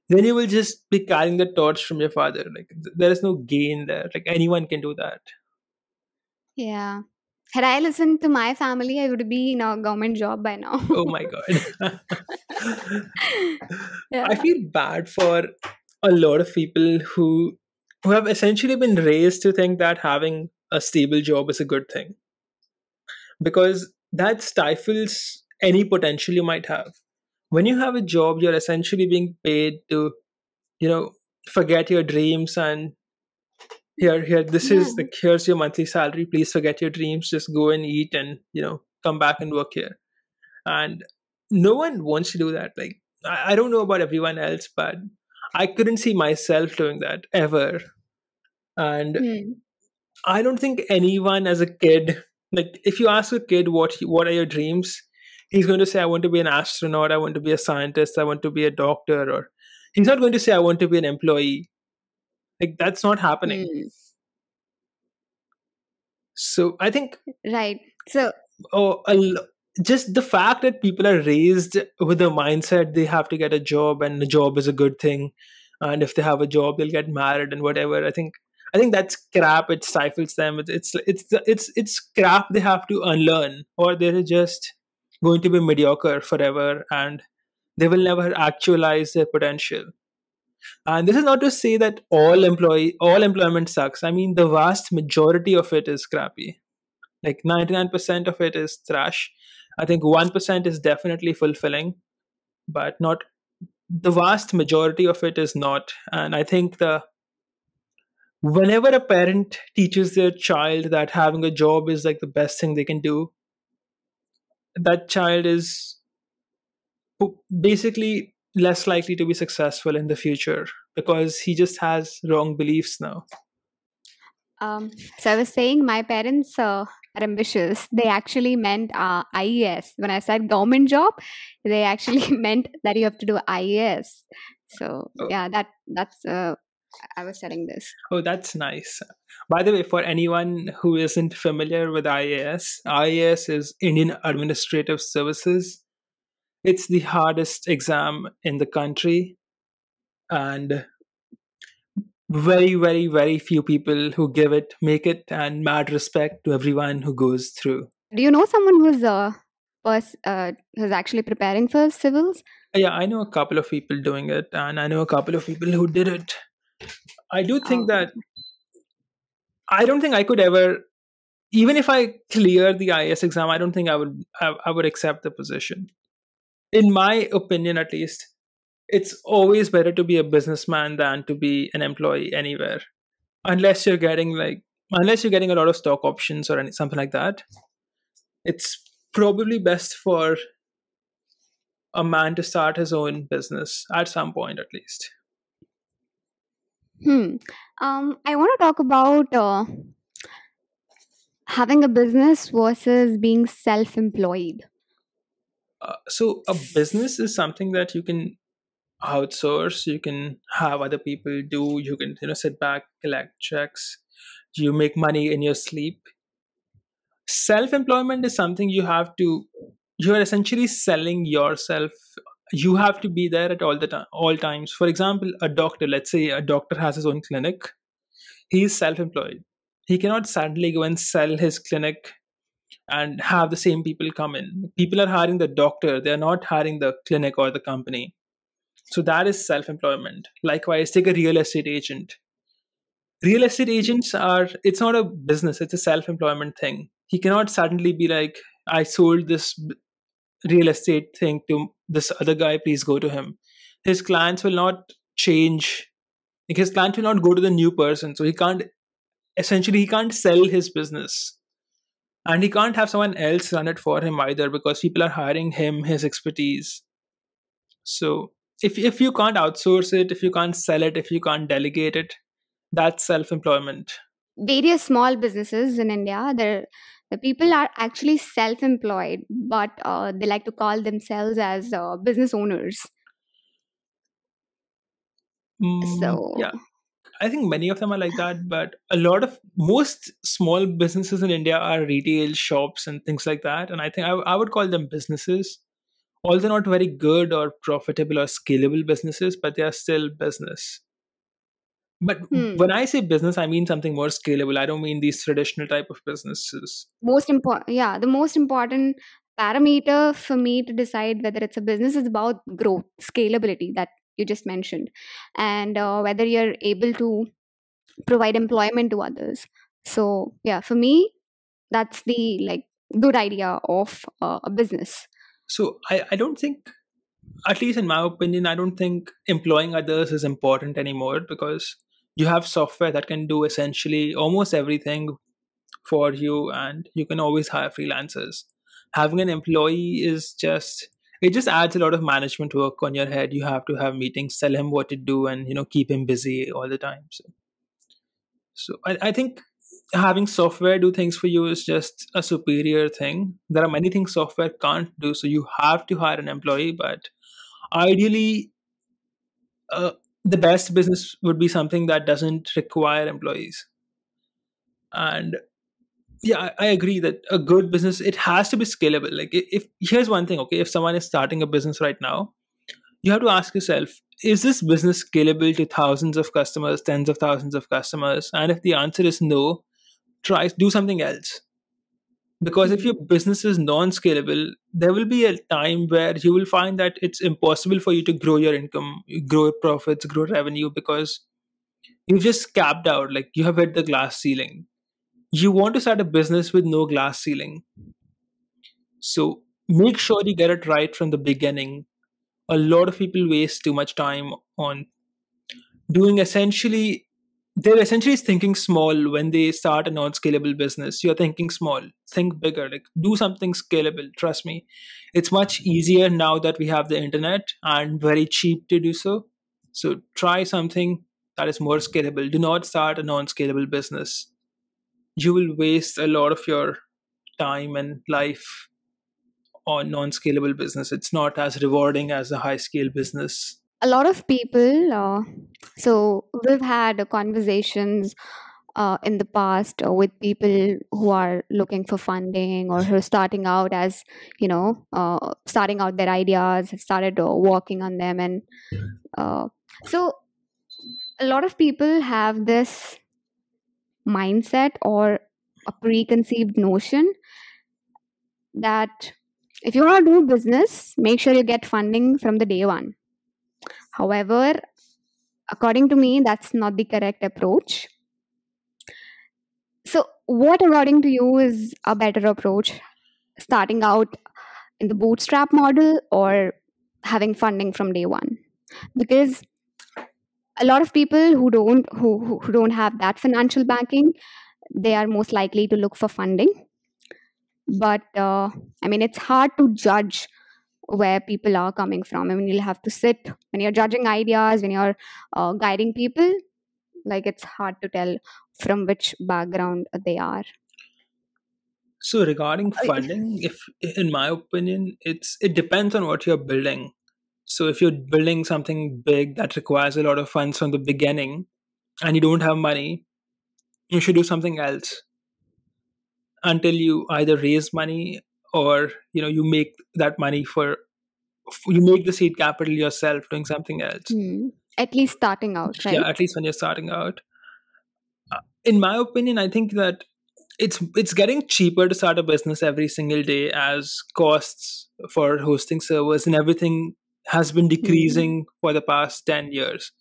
then you will just be carrying the torch from your father. Like, there is no gain there. Like, anyone can do that. Yeah. Had I listened to my family, I would be in a government job by now. Oh my god. I Yeah. feel bad for a lot of people who have essentially been raised to think that having a stable job is a good thing, because that stifles any potential you might have. When you have a job, you're essentially being paid to, you know, forget your dreams, and here this Yeah. is like, here's your monthly salary, please forget your dreams, just go and eat, and come back and work here. And no one wants to do that. Like, I don't know about everyone else, but I couldn't see myself doing that ever. And Hmm. I don't think anyone as a kid, like, if you ask a kid what are your dreams, he's going to say, I want to be an astronaut, I want to be a scientist, I want to be a doctor. Or he's not going to say, I want to be an employee. Like, that's not happening. Hmm. So I think, Right. So, oh, just the fact that people are raised with the mindset they have to get a job and the job is a good thing, and if they have a job they'll get married and whatever. I think that's crap. It stifles them. It's crap they have to unlearn, or they're just going to be mediocre forever, and they will never actualize their potential. And this is not to say that all employment sucks. I mean, the vast majority of it is crappy. Like, 99% of it is trash. I think 1% is definitely fulfilling, but not the vast majority of it is not. And I think the whenever a parent teaches their child that having a job is like the best thing they can do, that child is basically less likely to be successful in the future, because he just has wrong beliefs now. so I was saying my parents are ambitious. They actually meant IES. When I said government job, they actually meant that you have to do IES. So Oh, yeah, that's I was telling this. oh, that's nice. By the way, for anyone who isn't familiar with IAS, IAS is Indian Administrative Services. It's the hardest exam in the country, and very, very, very few people who give it make it, and mad respect to everyone who goes through. Do you know someone who's actually preparing for civils? Yeah, I know a couple of people doing it, and I know a couple of people who did it. I do think Okay. that I don't think I could ever, even if I clear the IAS exam, I don't think I would accept the position. In my opinion, at least, it's always better to be a businessman than to be an employee anywhere, unless you're getting a lot of stock options or something like that. It's probably best for a man to start his own business at some point, at least. Hmm. I want to talk about having a business versus being self-employed. So a business is something that you can outsource, you can have other people do, you can sit back, collect checks, you make money in your sleep. Self-employment is something you're essentially selling yourself. You have to be there at all times. For example, a doctor, let's say a doctor has his own clinic, he is self-employed. He cannot suddenly go and sell his clinic and have the same people come in. People are hiring the doctor, they're not hiring the clinic or the company. So that is self-employment. Likewise, take a real estate agent. Real estate agents are, it's not a business, it's a self-employment thing. He cannot suddenly be like, I sold this real estate thing to this other guy, please go to him. His clients will not change. Like his client will not go to the new person. So he can't sell his business. And he can't have someone else run it for him either, because people are hiring him, his expertise. So if you can't outsource it, if you can't sell it, if you can't delegate it, that's self-employment. Various small businesses in India, the people are actually self-employed, but they like to call themselves as business owners. So, Yeah, I think many of them are like that, but most small businesses in India are retail shops and things like that. And I think I would call them businesses, although not very good or profitable or scalable businesses, but they are still business. But when hmm. I say business, I mean something more scalable. I don't mean these traditional type of businesses. Most important, yeah, the most important parameter for me to decide whether it's a business is about growth, scalability that you just mentioned, and whether you're able to provide employment to others. So, yeah, for me, that's the like good idea of a business. So I don't think, at least in my opinion, I don't think employing others is important anymore, because you have software that can do essentially almost everything for you, and you can always hire freelancers. Having an employee is just, it just adds a lot of management work on your head. You have to have meetings, tell him what to do, and keep him busy all the time. So I think having software do things for you is just a superior thing. There are many things software can't do, so you have to hire an employee. But ideally, uh, the best business would be something that doesn't require employees. And yeah, I agree that a good business, it has to be scalable. Like if here's one thing, okay, if someone is starting a business right now, you have to ask yourself, is this business scalable to thousands of customers, tens of thousands of customers? And if the answer is no, try do something else. Because if your Hmm. business is non-scalable, there will be a time where you will find that it's impossible for you to grow your income, grow your profits, grow revenue, because you've just capped out. Like you have hit the glass ceiling. You want to start a business with no glass ceiling. So make sure you get it right from the beginning. A lot of people waste too much time on doing essentially, they're essentially thinking small when they start a non-scalable business. You're thinking small, think bigger, like do something scalable. Trust me, it's much easier now that we have the internet and very cheap to do so. So try something that is more scalable. Do not start a non-scalable business. You will waste a lot of your time and life on non-scalable business. It's not as rewarding as a high scale business. A lot of people, so we've had conversations in the past with people who are looking for funding or who are starting out as, starting out their ideas, have started working on them. And uh, so a lot of people have this mindset or a preconceived notion that if you want to do business, make sure you get funding from the day one. However, according to me, that's not the correct approach. So, what according to you is a better approach? Starting out in the bootstrap model or having funding from day one? Because a lot of people who don't have that financial backing, they are most likely to look for funding. But I mean, it's hard to judge where people are coming from. I mean, you'll have to sit when you're judging ideas, when you're guiding people. Like it's hard to tell from which background they are. So regarding Uh, funding, if in my opinion, it depends on what you're building. So if you're building something big that requires a lot of funds from the beginning and you don't have money, you should do something else until you either raise money or you make that money you make the seed capital yourself doing something else. hmm. At least starting out, Yeah, right? at least when you're starting out. In my opinion, I think that it's getting cheaper to start a business every single day as costs for hosting servers and everything has been Hmm. decreasing for the past 10 years.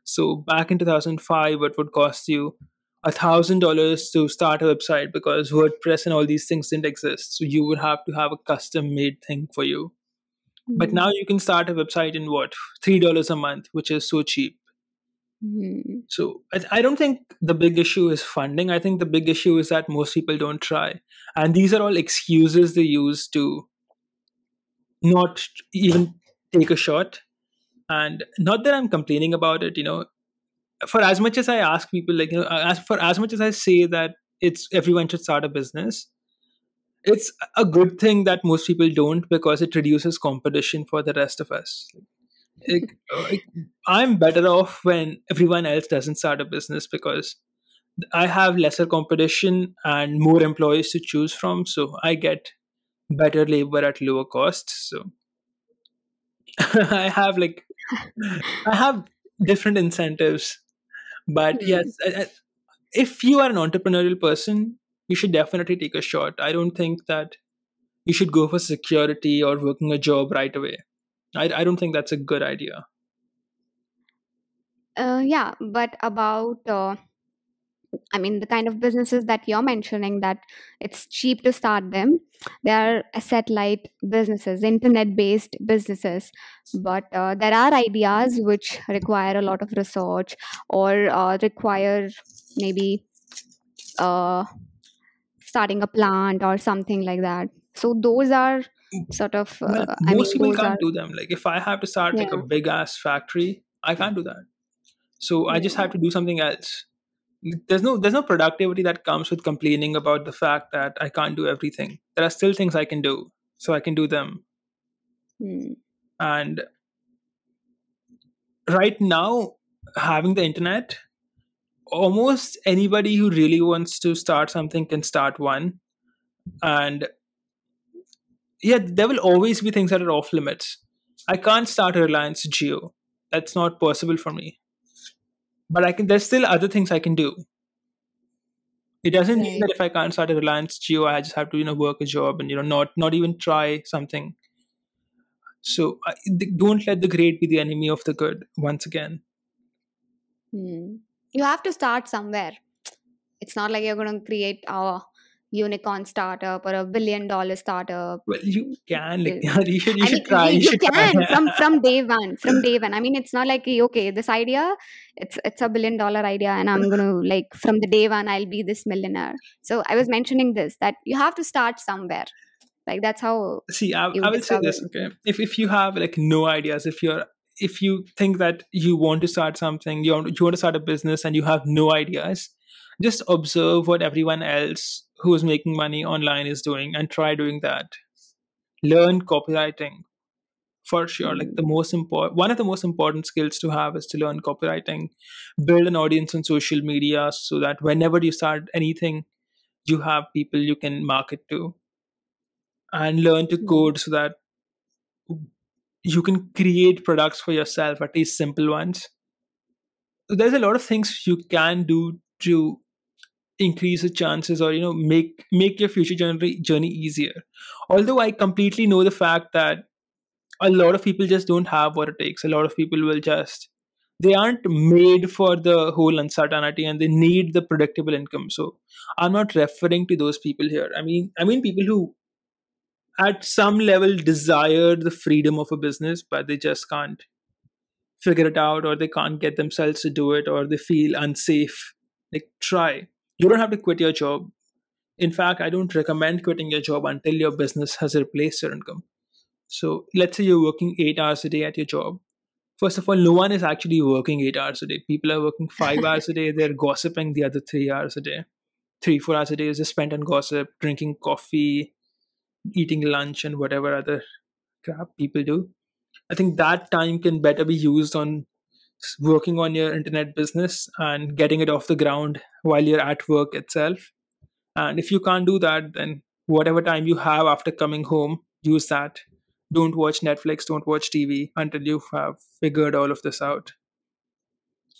So back in 2005, it would cost you $1,000 to start a website because WordPress and all these things didn't exist. So you would have to have a custom made thing for you. But now Hmm. you can start a website in what, $3 a month, which is so cheap. Hmm. So I don't think the big issue is funding. I think the big issue is that most people don't try. And these are all excuses they use to not even take a shot. And not that I'm complaining about it, for as much as I ask people, like, for as much as I say that it's everyone should start a business, it's a good thing that most people don't because it reduces competition for the rest of us. Like, I'm better off when everyone else doesn't start a business because I have lesser competition and more employees to choose from, so I get better labor at lower costs. So I have like I have different incentives, but yes, Hmm. if you are an entrepreneurial person, you should definitely take a shot. I don't think that you should go for security or working a job right away. I don't think that's a good idea. Yeah, but about I mean, the kind of businesses that you're mentioning, that it's cheap to start them. They are asset light businesses, internet based businesses. But there are ideas which require a lot of research or require maybe uh, starting a plant or something like that. So those are sort of, Well, I most mean, people those are, can't do them. Like if I have to start like a yeah. big ass factory, I can't do that. So I just have Hmm. to do something else. There's no productivity that comes with complaining about the fact that I can't do everything. There are still things I can do, so I can do them. Hmm. And right now, having the internet, almost anybody who really wants to start something can start one. And yeah, there will always be things that are off limits. I can't start a Reliance Geo. That's not possible for me. But I can. There's still other things I can do. It doesn't mean Right. that if I can't start a Reliance Geo, I just have to work a job and not even try something. So don't let the great be the enemy of the good. Once again, Hmm. You have to start somewhere. It's not like you're going to create a unicorn startup or $1 billion startup. well, you can like You- you I mean, should try. You you should try. can from day one. From day one. I mean, it's not like okay, this idea, it's a $1 billion idea, and I'm gonna like from the day one I'll be this millionaire. So I was mentioning this that you have to start somewhere. Like that's how See, I you will say discover this. Okay, anything. if you have like no ideas, if you think that you want to start something, you want to start a business and you have no ideas, just observe what everyone else who is making money online is doing and try doing that. Learn copywriting for sure. Like Hmm. one of the most important skills to have is to learn copywriting. Build an audience on social media so that whenever you start anything, you have people you can market to, and learn to Hmm. code so that you can create products for yourself, at least simple ones. There's a lot of things you can do to increase the chances, or make your future journey easier. Although I completely know the fact that a lot of people just don't have what it takes. A lot of people will just, they aren't made for the whole uncertainty and they need the predictable income. So I'm not referring to those people here. I mean people who at some level desire the freedom of a business, but they just can't figure it out, or they can't get themselves to do it, or they feel unsafe. Like, try. You don't have to quit your job. In fact, I don't recommend quitting your job until your business has replaced your income. So let's say you're working 8 hours a day at your job. First of all, no one is actually working 8 hours a day. People are working 5 hours a day. They're gossiping the other 3 hours a day. 3, 4 hours a day is just spent on gossip, drinking coffee, eating lunch, and whatever other crap people do. I think that time can better be used on working on your internet business and getting it off the ground while you're at work itself. And if you can't do that, then whatever time you have after coming home, use that. Don't watch Netflix, don't watch TV until you have figured all of this out.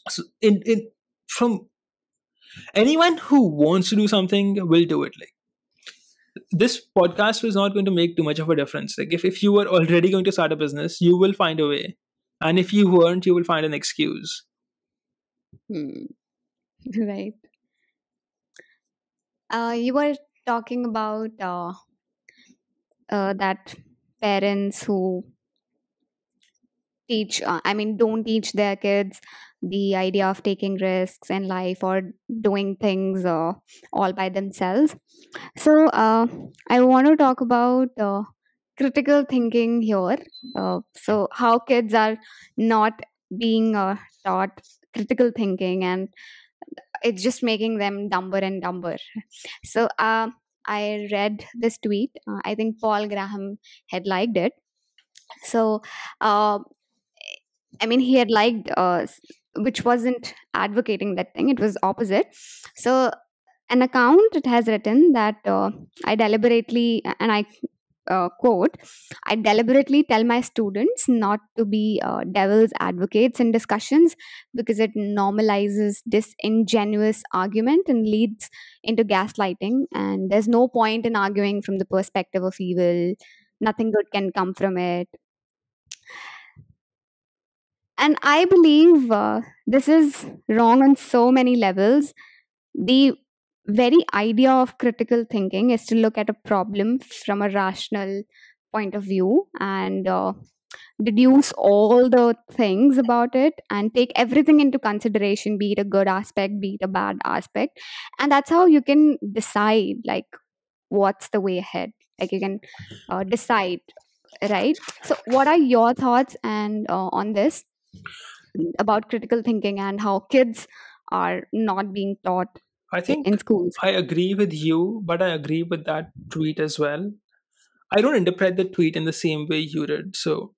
So from anyone who wants to do something will do it. Like, this podcast was not going to make too much of a difference. Like, if you were already going to start a business, you will find a way. And if you weren't, you will find an excuse. Hmm. Right. You were talking about that parents who don't teach their kids the idea of taking risks in life or doing things all by themselves. So, I want to talk about critical thinking here. So, how kids are not being taught critical thinking, and it's just making them dumber and dumber. So, I read this tweet. I think Paul Graham had liked it. So, uh, he had liked, which wasn't advocating that thing, it was opposite. So, an account, it has written that I deliberately, and I quote, I deliberately tell my students not to be devil's advocates in discussions because it normalizes disingenuous argument and leads into gaslighting. And there's no point in arguing from the perspective of evil. Nothing good can come from it. And I believe this is wrong on so many levels. The very idea of critical thinking is to look at a problem from a rational point of view and deduce all the things about it and take everything into consideration, be it a good aspect, be it a bad aspect. And that's how you can decide, like, what's the way ahead. Like, you can decide, right? So, what are your thoughts and on this, about critical thinking and how kids are not being taught I think in schools? I agree with you, but I agree with that tweet as well. I don't interpret the tweet in the same way you did. So,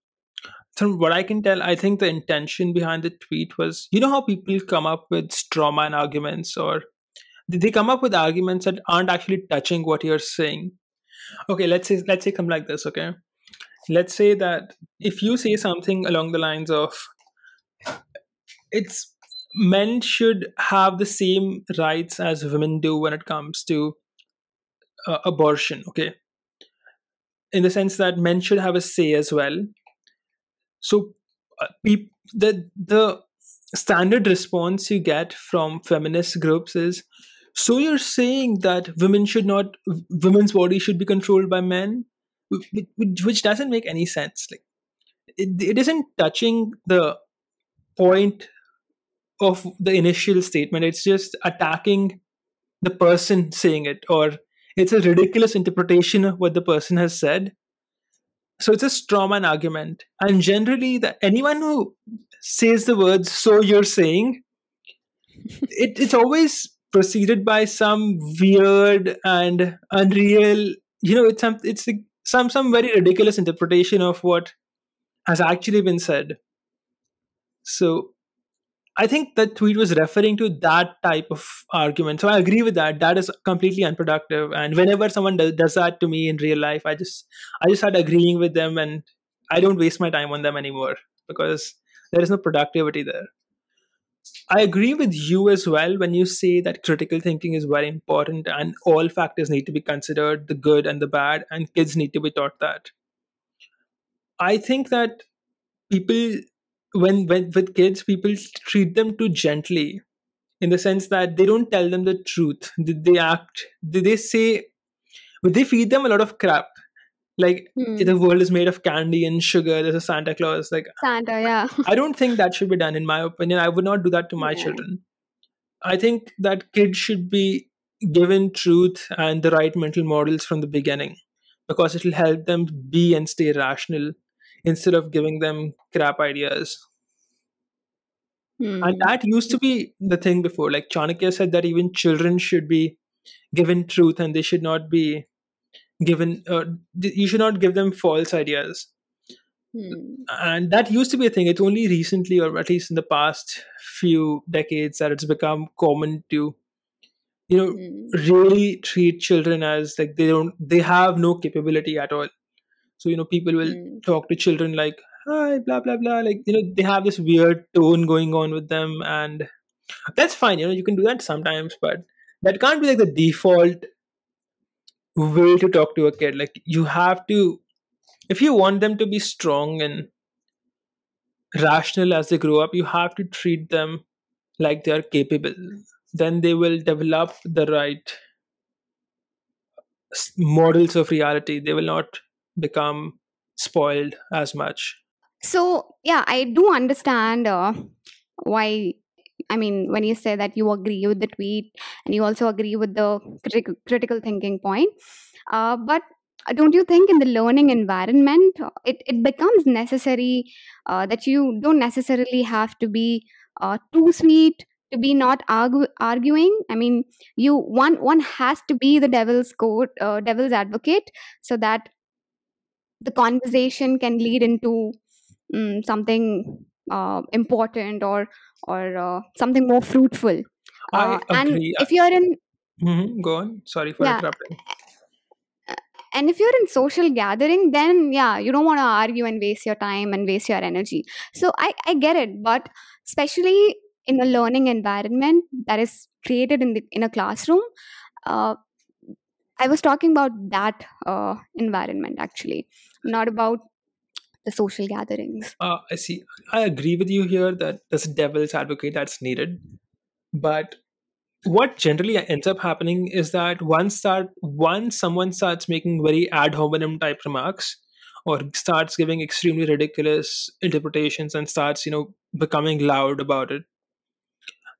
from what I can tell, I think the intention behind the tweet was, you know how people come up with straw man arguments, or they come up with arguments that aren't actually touching what you're saying. Okay, let's say come like this. Okay, let's say that if you say something along the lines of, it's men should have the same rights as women do when it comes to abortion. Okay, in the sense that men should have a say as well. So, the standard response you get from feminist groups is, so you're saying that women's body should be controlled by men, which doesn't make any sense. Like, it isn't touching the point of the initial statement. It's just attacking the person saying it, or it's a ridiculous interpretation of what the person has said. So it's a straw man argument. And generally, anyone who says the words, so you're saying, it's always preceded by some weird and unreal, it's like some very ridiculous interpretation of what has actually been said. So I think that tweet was referring to that type of argument. So I agree with that. That is completely unproductive. And whenever someone does that to me in real life, I just start agreeing with them, and I don't waste my time on them anymore because there is no productivity there. I agree with you as well when you say that critical thinking is very important and all factors need to be considered, the good and the bad, and kids need to be taught that. I think that people, when with kids, people treat them too gently, in the sense that they don't tell them the truth. They say, but they feed them a lot of crap. Like, Hmm. the world is made of candy and sugar. There's a Santa Claus. Like, Santa, yeah. I don't think that should be done. In my opinion, I would not do that to my Yeah. children. I think that kids should be given truth and the right mental models from the beginning, because it will help them be and stay rational instead of giving them crap ideas. And Hmm. that used to be the thing before. Like Chanakya said that even children should be given truth and they should not be given, you should not give them false ideas. Hmm. And that used to be a thing. It's only recently, or at least in the past few decades, that it's become common to, Hmm. really treat children as like they have no capability at all. So, people will Hmm. talk to children like, hi, blah, blah, blah. Like, they have this weird tone going on with them. And that's fine. You can do that sometimes, but that can't be like the default way to talk to a kid. Like, you have to, if you want them to be strong and rational as they grow up, you have to treat them like they are capable. Then they will develop the right models of reality. They will not become spoiled as much. So, yeah, I do understand why. I mean, when you say that you agree with the tweet and you also agree with the critical thinking point, but don't you think in the learning environment, it becomes necessary that you don't necessarily have to be too sweet to be not arguing? I mean, one has to be the devil's advocate, so that the conversation can lead into something important, or something more fruitful. I And agree. if you're in Go on. Sorry for yeah interrupting. and if you're in social gathering, then yeah, you don't want to argue and waste your time and waste your energy. So I get it, but especially in a learning environment that is created in a classroom, uh, I was talking about that environment actually, not about the social gatherings. I see. I agree with you here that there's a devil's advocate that's needed. But what generally ends up happening is that once someone starts making very ad hominem type remarks, or starts giving extremely ridiculous interpretations and starts becoming loud about it,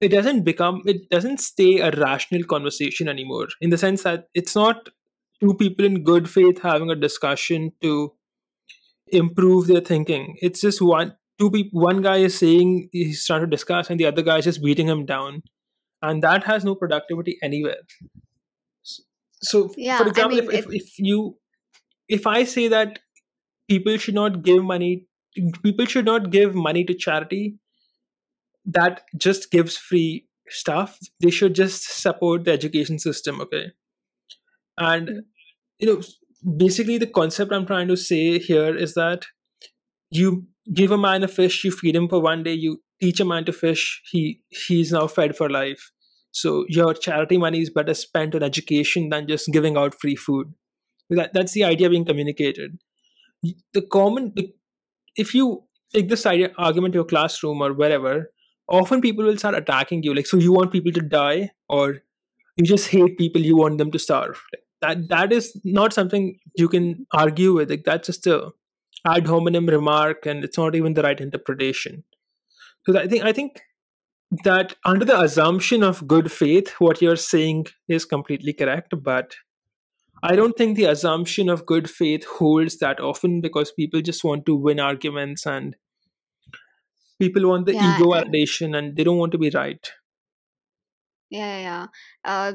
it doesn't stay a rational conversation anymore, in the sense that it's not two people in good faith having a discussion to improve their thinking. It's just two people, one guy is saying he's trying to discuss and the other guy is just beating him down, and that has no productivity anywhere. So, for Yeah, I example, mean, if I say that people should not give money, people should not give money to charity that just gives free stuff. They should just support the education system, okay? And you know, basically, the concept I'm trying to say here is that you give a man a fish, you feed him for one day, you teach a man to fish, he's now fed for life. So your charity money is better spent on education than just giving out free food. That's the idea being communicated. The common If you take this idea argument to your classroom or wherever, often people will start attacking you. Like, so you want people to die, or you just hate people, you want them to starve. Like, that is not something you can argue with. Like, that's just a ad hominem remark, and it's not even the right interpretation. So I think that under the assumption of good faith, what you're saying is completely correct, but I don't think the assumption of good faith holds that often, because people just want to win arguments, and people want the yeah, ego validation and they don't want to be right. yeah, yeah.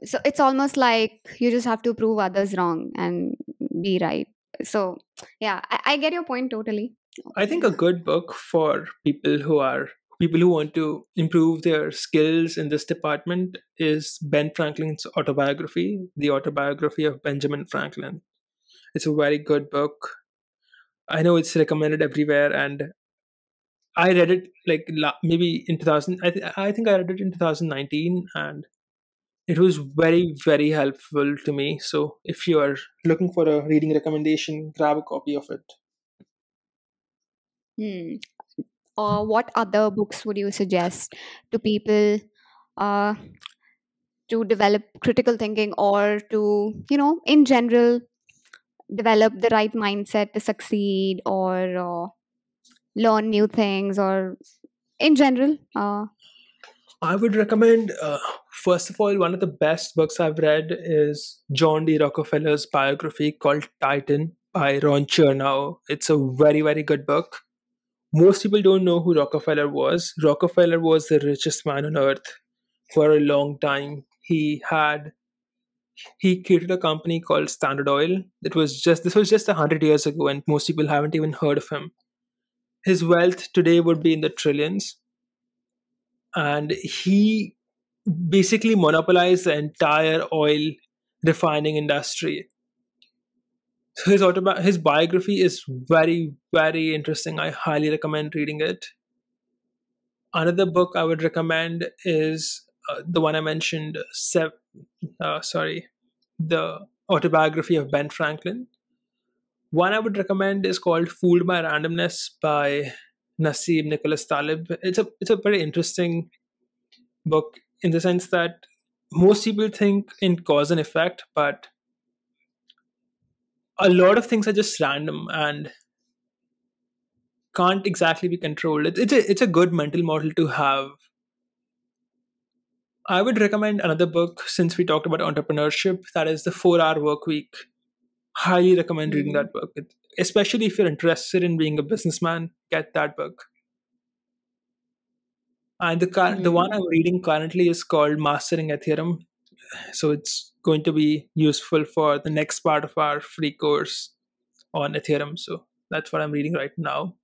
So it's almost like you just have to prove others wrong and be right. So yeah, I get your point totally. I think Okay. a good book for people who want to improve their skills in this department is Ben Franklin's autobiography, The Autobiography of Benjamin Franklin. It's a very good book. I know it's recommended everywhere, and I read it like maybe in 2000. I think I read it in 2019, and it was very, very helpful to me. So if you are looking for a reading recommendation, grab a copy of it. Hmm. Or what other books would you suggest to people uh, to develop critical thinking, or to, in general, develop the right mindset to succeed, or learn new things, or in general? I would recommend, first of all, one of the best books I've read is John D. Rockefeller's biography called Titan by Ron Chernow. It's a very, very good book. Most people don't know who Rockefeller was. Rockefeller was the richest man on earth for a long time. He created a company called Standard Oil. This was just 100 years ago, and most people haven't even heard of him. His wealth today would be in the trillions, and he basically monopolized the entire oil refining industry. So his biography is very, very interesting. I highly recommend reading it. Another book I would recommend is the one I mentioned, the autobiography of Ben Franklin. One I would recommend is called Fooled by Randomness by Nassim Nicholas Taleb. It's a very interesting book in the sense that most people think in cause and effect, but a lot of things are just random and can't exactly be controlled. It's a good mental model to have. I would recommend another book since we talked about entrepreneurship. That is the 4 Hour Work Week. Highly recommend reading Hmm. that book. Especially if you're interested in being a businessman, get that book. And the one Hmm. I'm reading currently is called Mastering Ethereum. So it's going to be useful for the next part of our free course on Ethereum. So that's what I'm reading right now.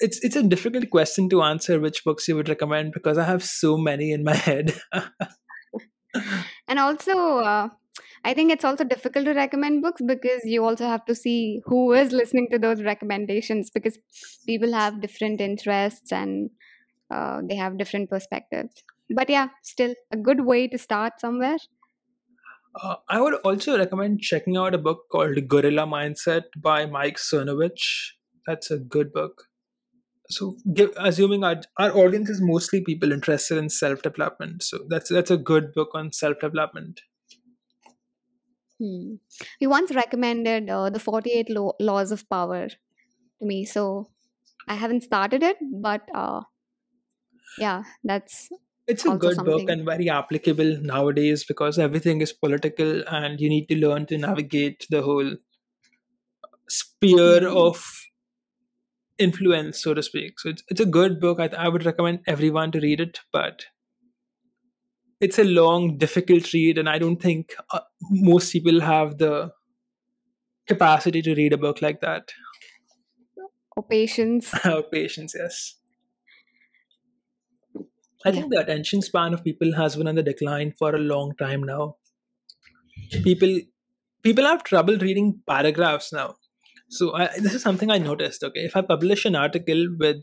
It's a difficult question to answer which books you would recommend because I have so many in my head. And also, I think it's also difficult to recommend books because you also have to see who is listening to those recommendations, because people have different interests and they have different perspectives. But yeah, still a good way to start somewhere. I would also recommend checking out a book called Gorilla Mindset by Mike Cernovich. That's a good book. So, assuming our audience is mostly people interested in self development, so that's a good book on self development. Hmm. You once recommended the 48 Laws of Power to me, so I haven't started it, but yeah, that's It's a also good book something. and very applicable nowadays because everything is political and you need to learn to navigate the whole sphere Hmm. of influence, so to speak. So it's a good book. I would recommend everyone to read it, but it's a long, difficult read, and I don't think most people have the capacity to read a book like that. Or patience. Patience, yes. I Yeah. think the attention span of people has been on the decline for a long time now. People people have trouble reading paragraphs now. So this is something I noticed. Okay, if I publish an article with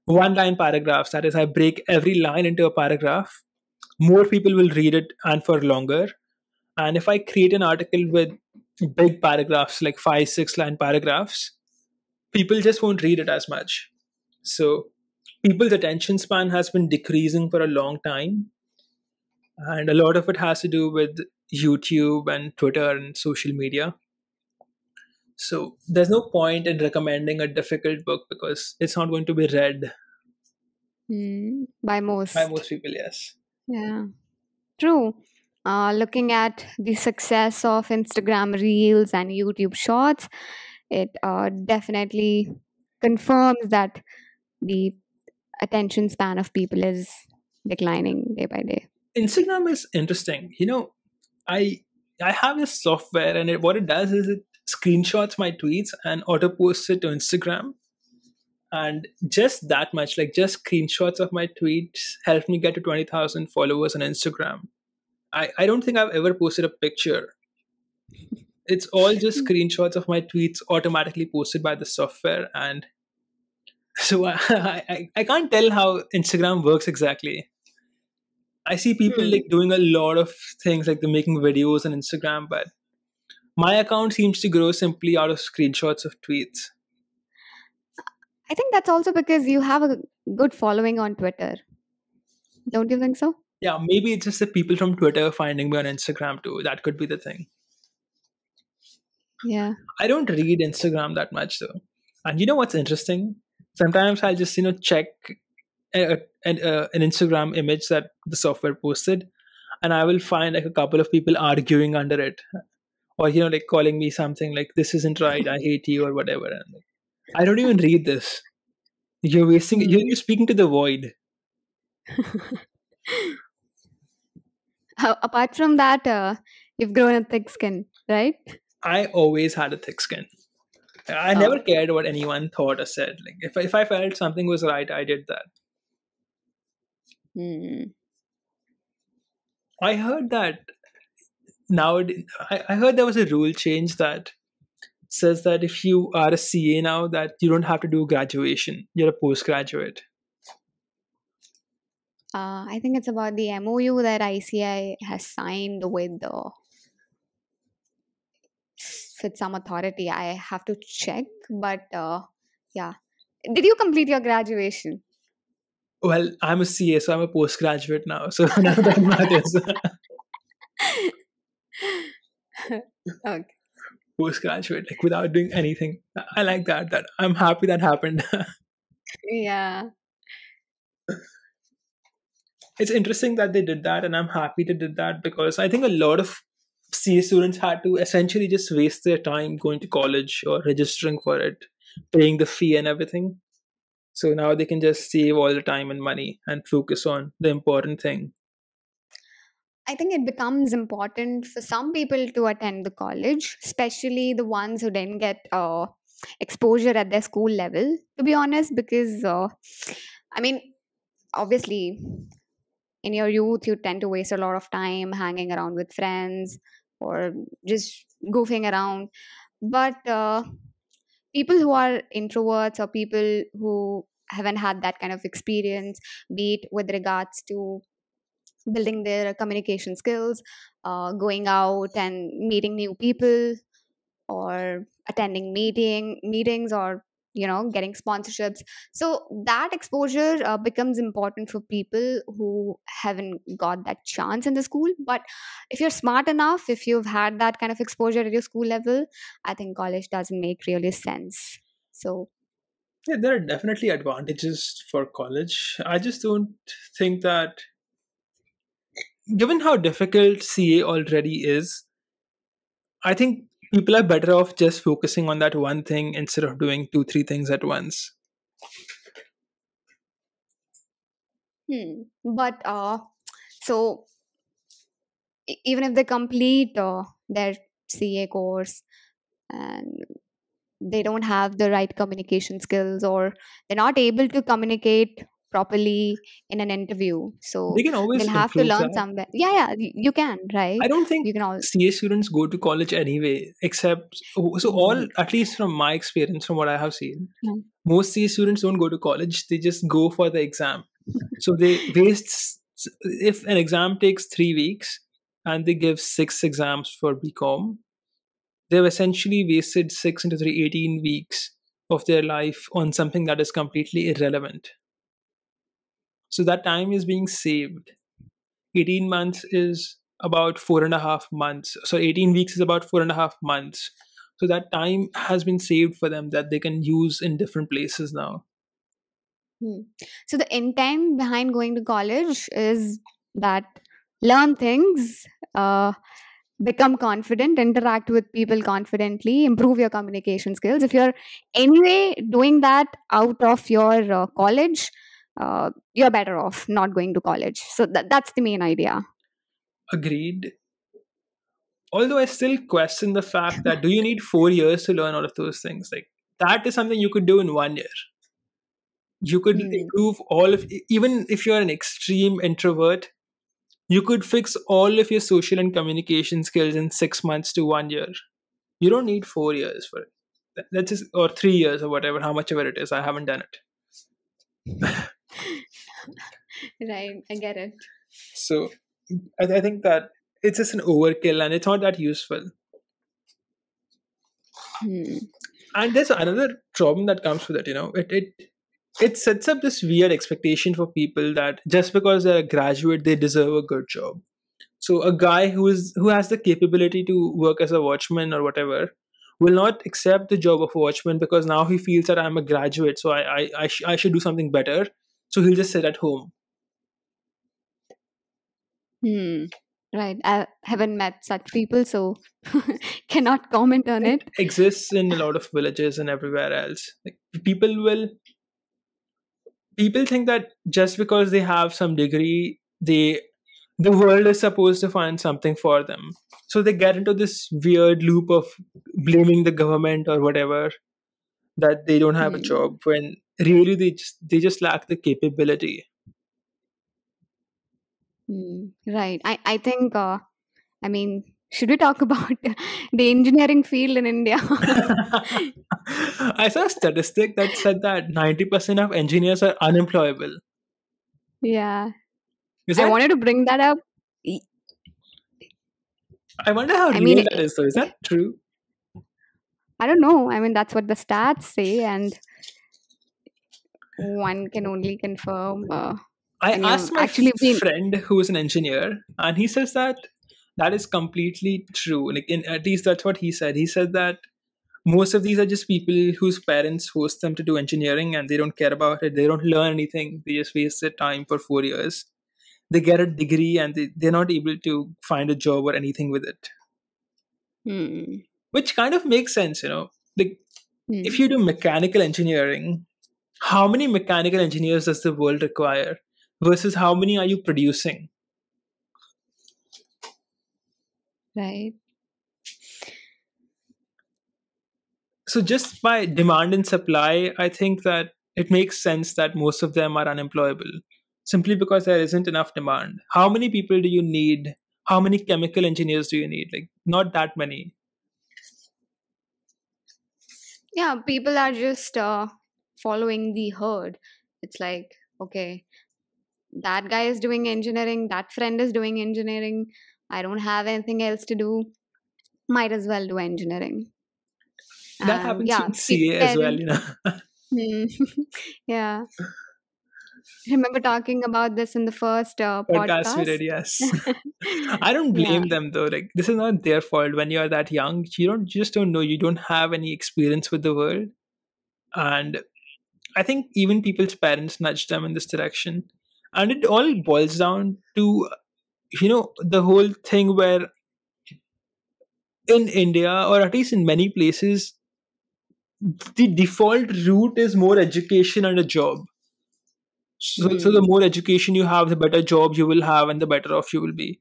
one line paragraphs, that is, I break every line into a paragraph, more people will read it and for longer. And if I create an article with big paragraphs, like 5, 6 line paragraphs, people just won't read it as much. So people's attention span has been decreasing for a long time. And a lot of it has to do with YouTube and Twitter and social media. So there's no point in recommending a difficult book because it's not going to be read Hmm. By by most. most people, yes. Yeah. True. Looking at the success of Instagram Reels and YouTube Shorts, it definitely confirms that the attention span of people is declining day by day. Instagram is interesting. I I have this software and what it does is it screenshots my tweets and auto posts it to Instagram. And just that much, like just screenshots of my tweets helped me get to 20,000 followers on Instagram. I don't think I've ever posted a picture. It's all just screenshots of my tweets automatically posted by the software. And so I can't tell how Instagram works exactly. I see people Hmm. like doing a lot of things like they're making videos on Instagram, but my account seems to grow simply out of screenshots of tweets. I think that's also because you have a good following on Twitter. Don't you think so? Yeah, maybe it's just the people from Twitter finding me on Instagram too. That could be the thing. Yeah. I don't read Instagram that much though. And you know what's interesting? Sometimes I'll just check an Instagram image that the software posted, and I will find like a couple of people arguing under it, or like calling me something like "this isn't right," "I hate you," or whatever. And like, I don't even read this. You're wasting. Hmm. You're speaking to the void. Apart from that, you've grown a thick skin, right? I always had a thick skin. I never Oh. cared what anyone thought or said. Like if I felt something was right, I did that. Hmm. I heard that now. I heard there was a rule change that says that if you are a CA now, that you don't have to do graduation. You're a postgraduate. I think it's about the MOU that ICI has signed with some authority. I have to check, but yeah. Did you complete your graduation? Well, I'm a CA, so I'm a postgraduate now. So none of that matters. Okay. Postgraduate, like without doing anything. I like that. That I'm happy that happened. Yeah. It's interesting that they did that, and I'm happy they did that because I think a lot of CA students had to essentially just waste their time going to college or registering for it, paying the fee and everything. So now they can just save all the time and money and focus on the important thing. I think it becomes important for some people to attend the college, especially the ones who didn't get exposure at their school level, to be honest, because I mean, obviously, in your youth, you tend to waste a lot of time hanging around with friends or just goofing around. But people who are introverts or people who haven't had that kind of experience, be it with regards to building their communication skills, going out and meeting new people, or attending meetings, or getting sponsorships. So that exposure becomes important for people who haven't got that chance in the school. But if you're smart enough, if you've had that kind of exposure at your school level, I think college doesn't make really sense. So Yeah, there are definitely advantages for college. I just don't think that, given how difficult CA already is, I think people are better off just focusing on that one thing instead of doing two, three things at once. but so even if they complete their CA course and they don't have the right communication skills, or they're not able to communicate properly in an interview, They so can always they'll have to improve learn that. somewhere. Yeah, yeah, you can, right? I don't think You can all. CA students go to college anyway, except so all, Mm, at least from my experience, from what I have seen, mm, most CA students don't go to college. They just go for the exam. So they waste, if an exam takes 3 weeks and they give six exams for BCom, they've essentially wasted 6 into 3, 18 weeks of their life on something that is completely irrelevant. So that time is being saved. 18 months is about 4.5 months. So 18 weeks is about 4.5 months. So that time has been saved for them that they can use in different places now. mm. So the intent behind going to college is that learn things, become confident, interact with people confidently, improve your communication skills. If you're anyway doing that out of your college, you're better off not going to college. So that's the main idea. Agreed. Although I still question the fact that do you need 4 years to learn all of those things? Like that is something you could do in 1 year. You could Hmm. improve all of, even if you're an extreme introvert, you could fix all of your social and communication skills in 6 months to 1 year. You don't need 4 years for it. That's just, or 3 years or whatever, how much ever it is. I haven't done it. Right, I get it. So I think that it's just an overkill and it's not that useful. Hmm. And there's another problem that comes with it. It sets up this weird expectation for people that just because they're a graduate, they deserve a good job. So a guy who has the capability to work as a watchman or whatever will not accept the job of a watchman because now he feels that I'm a graduate, so I should do something better. So he'll just sit at home. Hmm. Right. I haven't met such people, so cannot comment on It it. exists in a lot of villages and everywhere else. Like, people think that just because they have some degree, the world is supposed to find something for them. So they get into this weird loop of blaming the government or whatever, that they don't have a Hmm. job, when really they just lack the capability. Right. I think, I mean, should we talk about the engineering field in India? I saw a statistic that said that 90% of engineers are unemployable. Yeah. Is I that? wanted to bring that up. Y- I wonder how I mean, real that is, though. Is that true? I don't know. I mean, that's what the stats say, and one can only confirm I when you've asked my actually been. friend who is an engineer, and he says that that is completely true. Like, at least that's what he said. He said that most of these are just people whose parents force them to do engineering, and they don't care about it. They don't learn anything. They just waste their time for 4 years. They get a degree, and they're not able to find a job or anything with it, Hmm. which kind of makes sense. Like, if Hmm. you do mechanical engineering, how many mechanical engineers does the world require versus how many are you producing? Right. So just by demand and supply, I think that it makes sense that most of them are unemployable, simply because there isn't enough demand. How many people do you need? How many chemical engineers do you need? Like, not that many. Yeah, people are just following the herd. It's like, okay, that guy is doing engineering, that friend is doing engineering. I don't have anything else to do. Might as well do engineering. That And happens yeah, in CA as well, parents. you know. Hmm. Yeah. Remember talking about this in the first Podcast we podcast? did, yes. I don't Yeah. blame them though. Like, this is not their fault. When you're that young, you just don't know. You don't have any experience with the world, and I think even people's parents nudge them in this direction. And it all boils down to, the whole thing where in India, or at least in many places, the default route is more education and a job. So the Hmm. more education you have, the better job you will have, and the better off you will be.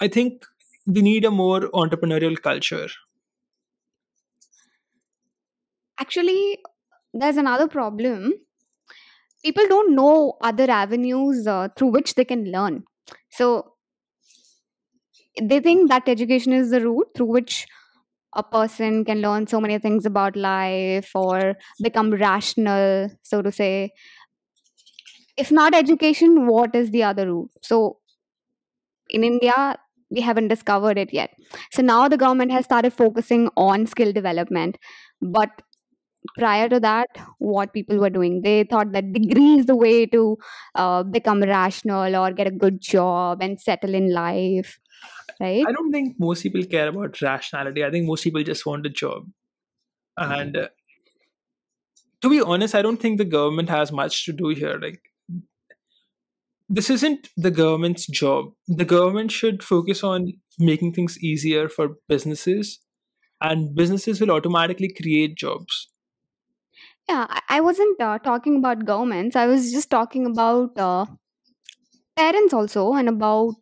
I think we need a more entrepreneurial culture. Actually, there's another problem. People don't know other avenues through which they can learn. So they think that education is the route through which a person can learn so many things about life or become rational, so to say. If not education, what is the other route? So in India, we haven't discovered it yet. So now the government has started focusing on skill development. But prior to that, what people were doing, they thought that degree is the way to become rational or get a good job and settle in life, right? I don't think most people care about rationality. I think most people just want a job. And to be honest, I don't think the government has much to do here. Like, this isn't the government's job. The government should focus on making things easier for businesses, and businesses will automatically create jobs. Yeah, I wasn't talking about governments. I was just talking about parents also and about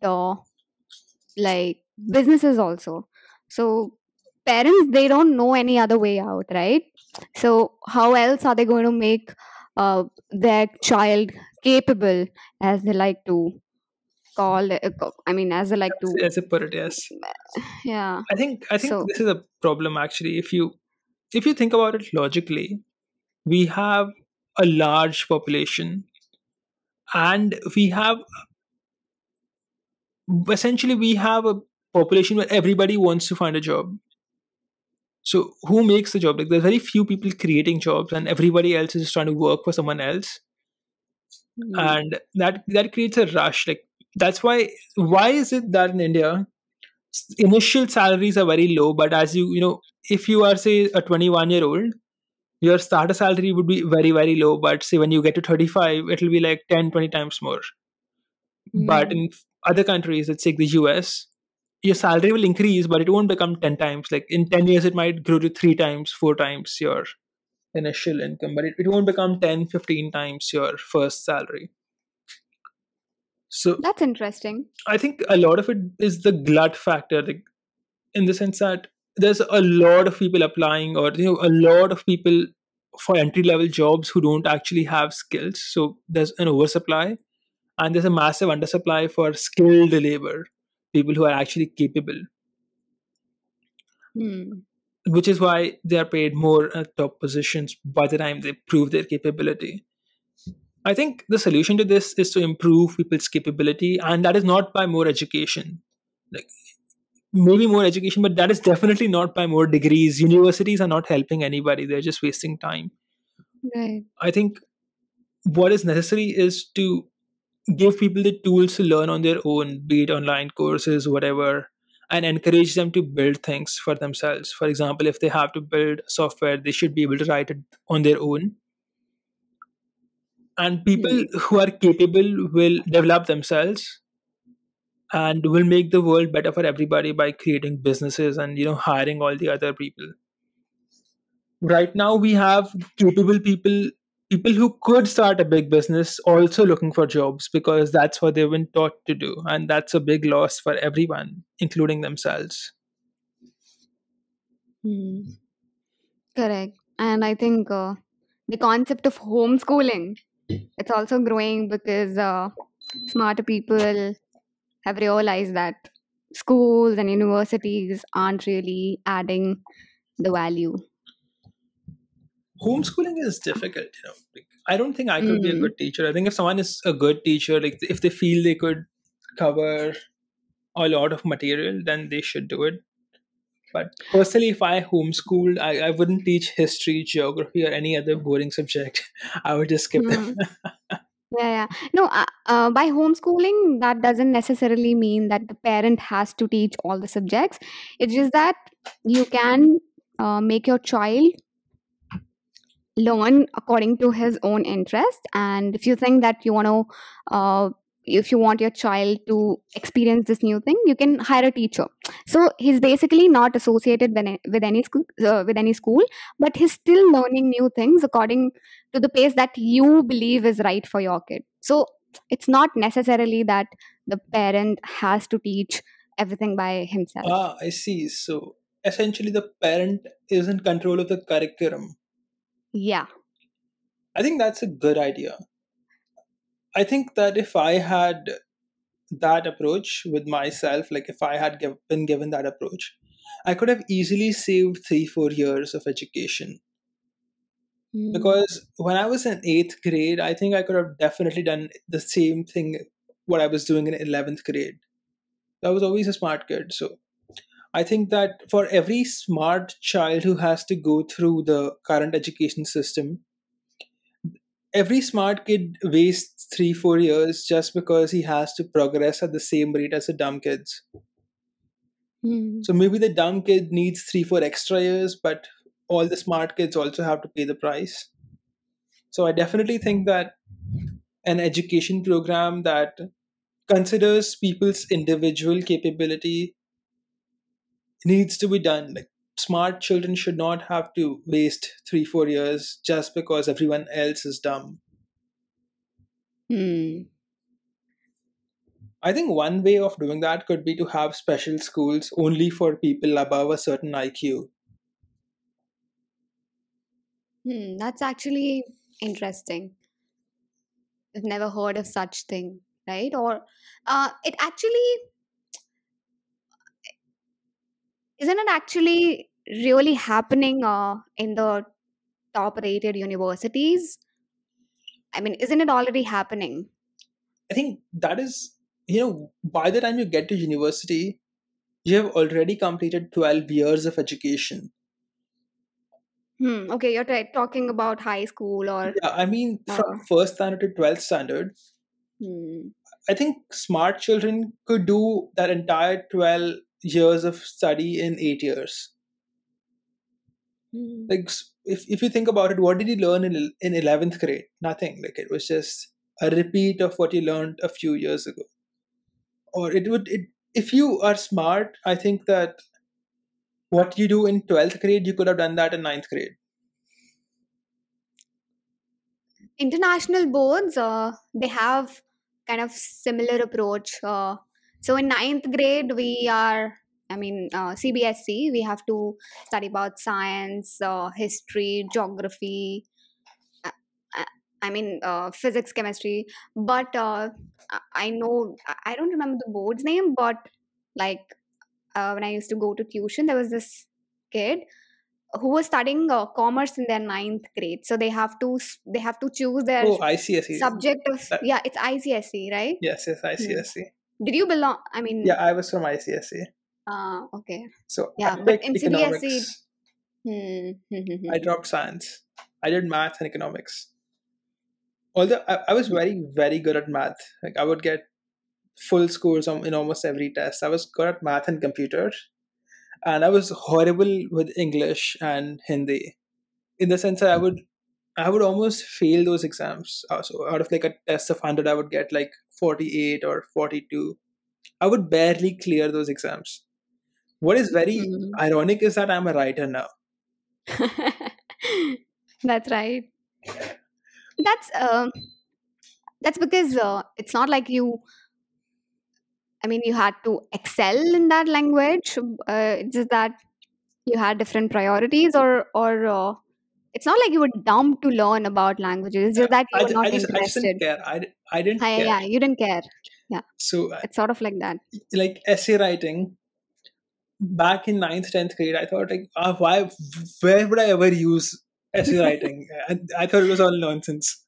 like businesses also. So parents, they don't know any other way out, right? So how else are they going to make their child capable, as they like to call it, I mean, as they like to, As a put it, yes. yeah. I think So this is a problem actually. If you think about it logically, we have a large population, and we have a population where everybody wants to find a job. So who makes the job? Like, there's very few people creating jobs, and everybody else is just trying to work for someone else, mm, and that creates a rush. Like, that's why is it that in India initial salaries are very low, but as if you are, say, a 21-year-old, your starter salary would be very, very low, but say when you get to 35, it'll be like 10, 20 times more. But mm, other countries, let's take the US, your salary will increase, but it won't become 10 times. Like in 10 years, it might grow to 3 times, 4 times your initial income, but it won't become 10, 15 times your first salary. So That's interesting. I think a lot of it is the glut factor, like in the sense that there's a lot of people applying, or a lot of people for entry level jobs who don't actually have skills. So there's an oversupply, and there's a massive undersupply for skilled labor, people who are actually capable, Hmm. which is why they are paid more at top positions by the time they prove their capability. I think the solution to this is to improve people's capability, and that is not by more education. Like maybe more education, but that is definitely not by more degrees. Universities are not helping anybody; they're just wasting time. Right. I think what is necessary is to give people the tools to learn on their own, be it online courses, whatever, and encourage them to build things for themselves. For example, if they have to build software, they should be able to write it on their own. And people Hmm. who are capable will develop themselves and will make the world better for everybody by creating businesses and hiring all the other people. Right now we have capable people who could start a big business also looking for jobs because that's what they've been taught to do, and that's a big loss for everyone including themselves. Hmm. Correct. And I think the concept of homeschooling, it's also growing because smarter people have realized that schools and universities aren't really adding the value. Homeschooling is difficult, like, I don't think I could be a Mm. good teacher. I think if someone is a good teacher, like if they feel they could cover a lot of material, then they should do it. But personally, if I homeschooled, I wouldn't teach history, geography, or any other boring subject. I would just skip them. Hmm. Yeah, yeah. No, by homeschooling, that doesn't necessarily mean that the parent has to teach all the subjects. It's just that you can make your child learn according to his own interest. And if you think that you want to if you want your child to experience this new thing, you can hire a teacher. So he's basically not associated with any school, but he's still learning new things according to the pace that you believe is right for your kid. So it's not necessarily that the parent has to teach everything by himself. Ah, I see. So essentially, the parent is in control of the curriculum. Yeah. I think that's a good idea. I think that if I had that approach with myself, like if I had been given that approach, I could have easily saved 3, 4 years of education. Mm. Because when I was in eighth grade, I think I could have definitely done the same thing what I was doing in 11th grade. I was always a smart kid. So I think that for every smart child who has to go through the current education system, every smart kid wastes 3, 4 years just because he has to progress at the same rate as the dumb kids. Mm. So maybe the dumb kid needs 3, 4 extra years, but all the smart kids also have to pay the price. So I definitely think that an education program that considers people's individual capability needs to be done. Like smart children should not have to waste 3, 4 years just because everyone else is dumb. Mm. I think one way of doing that could be to have special schools only for people above a certain IQ. Hmm, that's actually interesting. I've never heard of such thing, right? Or it actually isn't it actually really happening in the top rated universities? I mean, isn't it already happening? I think that is, by the time you get to university, you have already completed 12 years of education. Hmm. Okay, you're talking about high school or Yeah, I mean, from uh, first standard to 12th standard, hmm. I think smart children could do that entire 12 years of study in 8 years. Hmm. Like, if you think about it, what did you learn in 11th grade? Nothing. Like, it was just a repeat of what you learned a few years ago. or if you are smart, I think that what you do in 12th grade, you could have done that in ninth grade. International boards, they have kind of similar approach. So in ninth grade, we are, I mean, CBSE, we have to study about science, history, geography, uh, uh, I mean, physics, chemistry. But I know, I don't remember the board's name, but like when I used to go to tuition, there was this kid who was studying commerce in their ninth grade. So they have to choose their Oh, ICSE. subject of, That, yeah, it's ICSE, right? yes, yes, Hmm. ICSE. Did you belong? I mean, Yeah, I was from ICSE. okay, So I yeah, but picked in CBSE, economics. hmm, hmm, hmm, I hmm, dropped science. I did math and economics. Although I was very, very good at math. Like I would get full scores in almost every test. I was good at math and computers, and I was horrible with English and Hindi. In the sense that I would almost fail those exams. So out of like a test of 100, I would get like 48 or 42. I would barely clear those exams. What is very hmm. ironic is that I'm a writer now. That's right. That's that's because it's not like you. I mean, you had to excel in that language. It's just that you had different priorities, or it's not like you were dumb to learn about languages. It's just that you were not I just didn't interested. care. I didn't Yeah, care. yeah, you didn't care. Yeah, So it's sort of like that. like essay writing back in ninth, 10th grade, I thought like, where would I ever use essay writing? I thought it was all nonsense.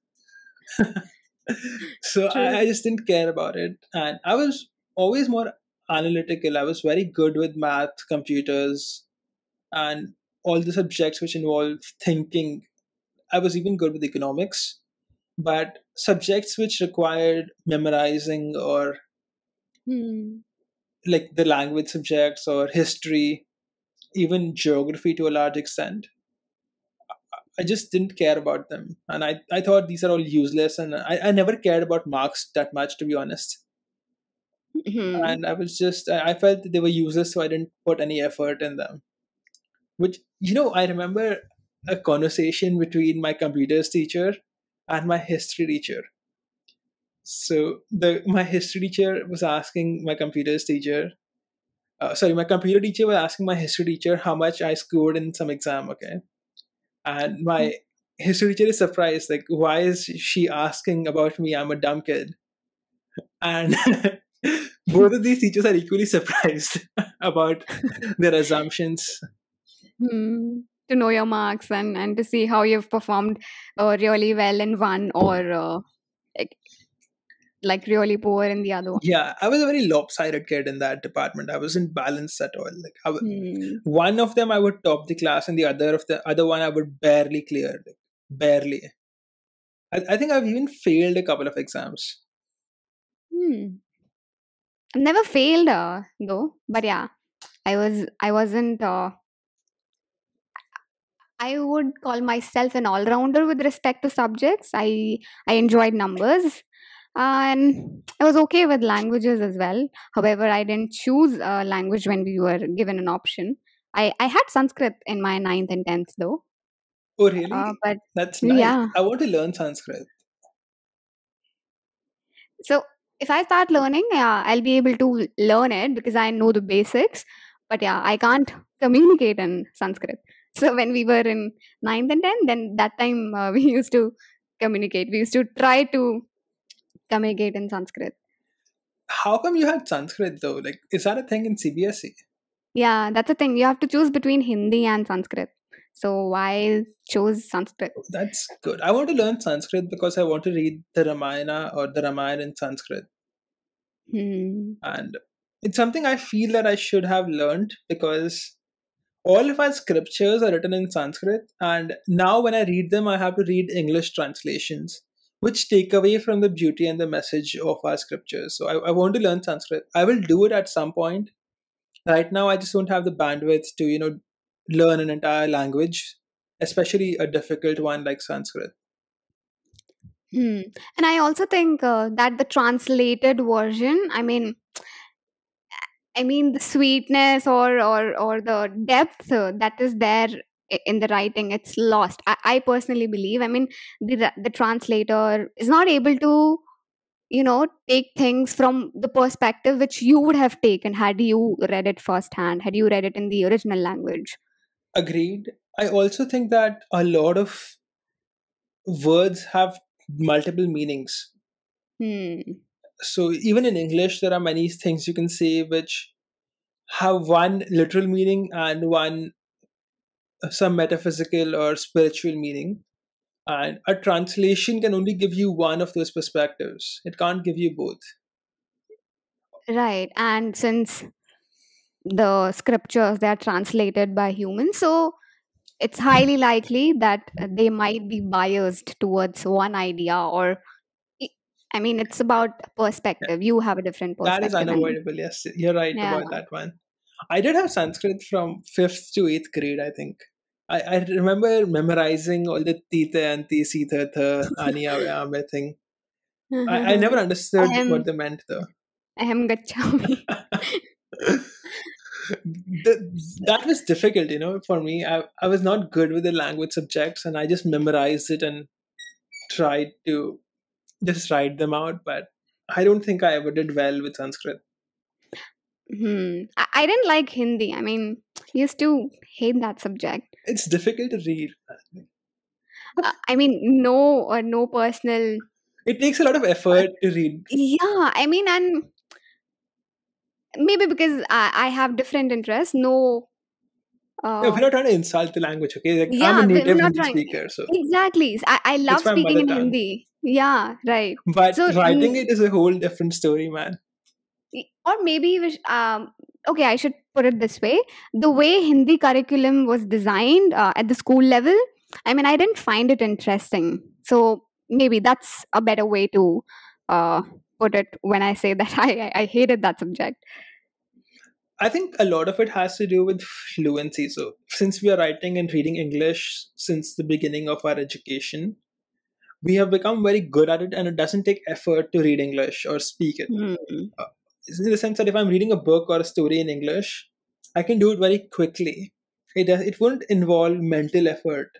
So True. I just didn't care about it. And I was always more analytical. I was very good with math, computers, and all the subjects which involve thinking. I was even good with economics. But subjects which required memorizing, or Hmm. like the language subjects or history, even geography to a large extent, I just didn't care about them. And I thought these are all useless. And I never cared about marks that much, to be honest. Hmm. And I felt that they were useless, so I didn't put any effort in them. Which, I remember a conversation between my computers teacher and my history teacher. So my history teacher was asking my computers teacher, my computer teacher was asking my history teacher how much I scored in some exam, okay? And my history teacher is surprised, like, why is she asking about me? I'm a dumb kid. And both of these teachers are equally surprised about their assumptions. Hmm. To know your marks and to see how you've performed really well in one, or like, like really poor in the other one. Yeah, I was a very lopsided kid in that department. I wasn't balanced at all. Like Hmm. one of them I would top the class, and the other one I would barely clear, like, barely. I think I've even failed a couple of exams. Hmm. I've never failed though, but yeah, I wasn't. I would call myself an all rounder with respect to subjects. I enjoyed numbers, and I was okay with languages as well. However, I didn't choose a language when we were given an option. I had Sanskrit in my ninth and tenth though, Oh, really? but That's nice. yeah. I want to learn Sanskrit. So if I start learning, yeah, I'll be able to learn it because I know the basics. But yeah, I can't communicate in Sanskrit. So when we were in ninth and tenth, then that time we used to communicate. We used to try to communicate in Sanskrit. How come you had Sanskrit though? Like, is that a thing in CBSE? Yeah, that's the thing. You have to choose between Hindi and Sanskrit. So I chose Sanskrit. That's good. I want to learn Sanskrit because I want to read the Ramayana or the Ramayana in Sanskrit. Hmm. And it's something I feel that I should have learned because all of our scriptures are written in Sanskrit. And now when I read them, I have to read English translations, which take away from the beauty and the message of our scriptures. So I want to learn Sanskrit. I will do it at some point. Right now, I just don't have the bandwidth to, learn an entire language, especially a difficult one like Sanskrit. Hmm. And I also think that the translated version, I mean, I mean, the sweetness or the depth that is there in the writing, it's lost. I personally believe. I mean, the translator is not able to, take things from the perspective which you would have taken had you read it firsthand, had you read it in the original language. Agreed. I also think that a lot of words have multiple meanings. Hmm. So even in English, there are many things you can say which have one literal meaning and one some metaphysical or spiritual meaning. And a translation can only give you one of those perspectives. It can't give you both. Right. And since the scriptures, they are translated by humans, so it's highly likely that they might be biased towards one idea, or i I mean, it's about Yeah, perspective. You have a different that is perspective, and unavoidable. Yes, you're right yeah. about that one. I did have Sanskrit from fifth to eighth grade, I think. I remember memorizing all the tita and ti, sita, tha, ani, ame thing. I never understood Ahem, what they meant though. ahem gachami. That was difficult, for me. I was not good with the language subjects and I just memorized it and tried to just write them out. But I don't think I ever did well with Sanskrit. I didn't like Hindi. I mean, used to hate that subject. It's difficult to read. I mean, no personal. It takes a lot of Uh, effort to read. yeah, I mean, and maybe because I have different interests. No, No, we're uh, not trying to insult the language, okay? Like I'm a yeah, we're native not Hindi trying. speaker, so Exactly. I it's love my speaking mother in tongue. Hindi. Yeah, right. But So, writing it is a whole different story, man. or maybe okay, I should put it this way: the way Hindi curriculum was designed at the school level, I mean, I didn't find it interesting. So maybe that's a better way to uh, put it when I say that I hated that subject. I think a lot of it has to do with fluency. So since we are writing and reading English since the beginning of our education, we have become very good at it and it doesn't take effort to read English or speak it. Hmm. Uh, in the sense that if I'm reading a book or a story in English, I can do it very quickly. It won't involve mental effort.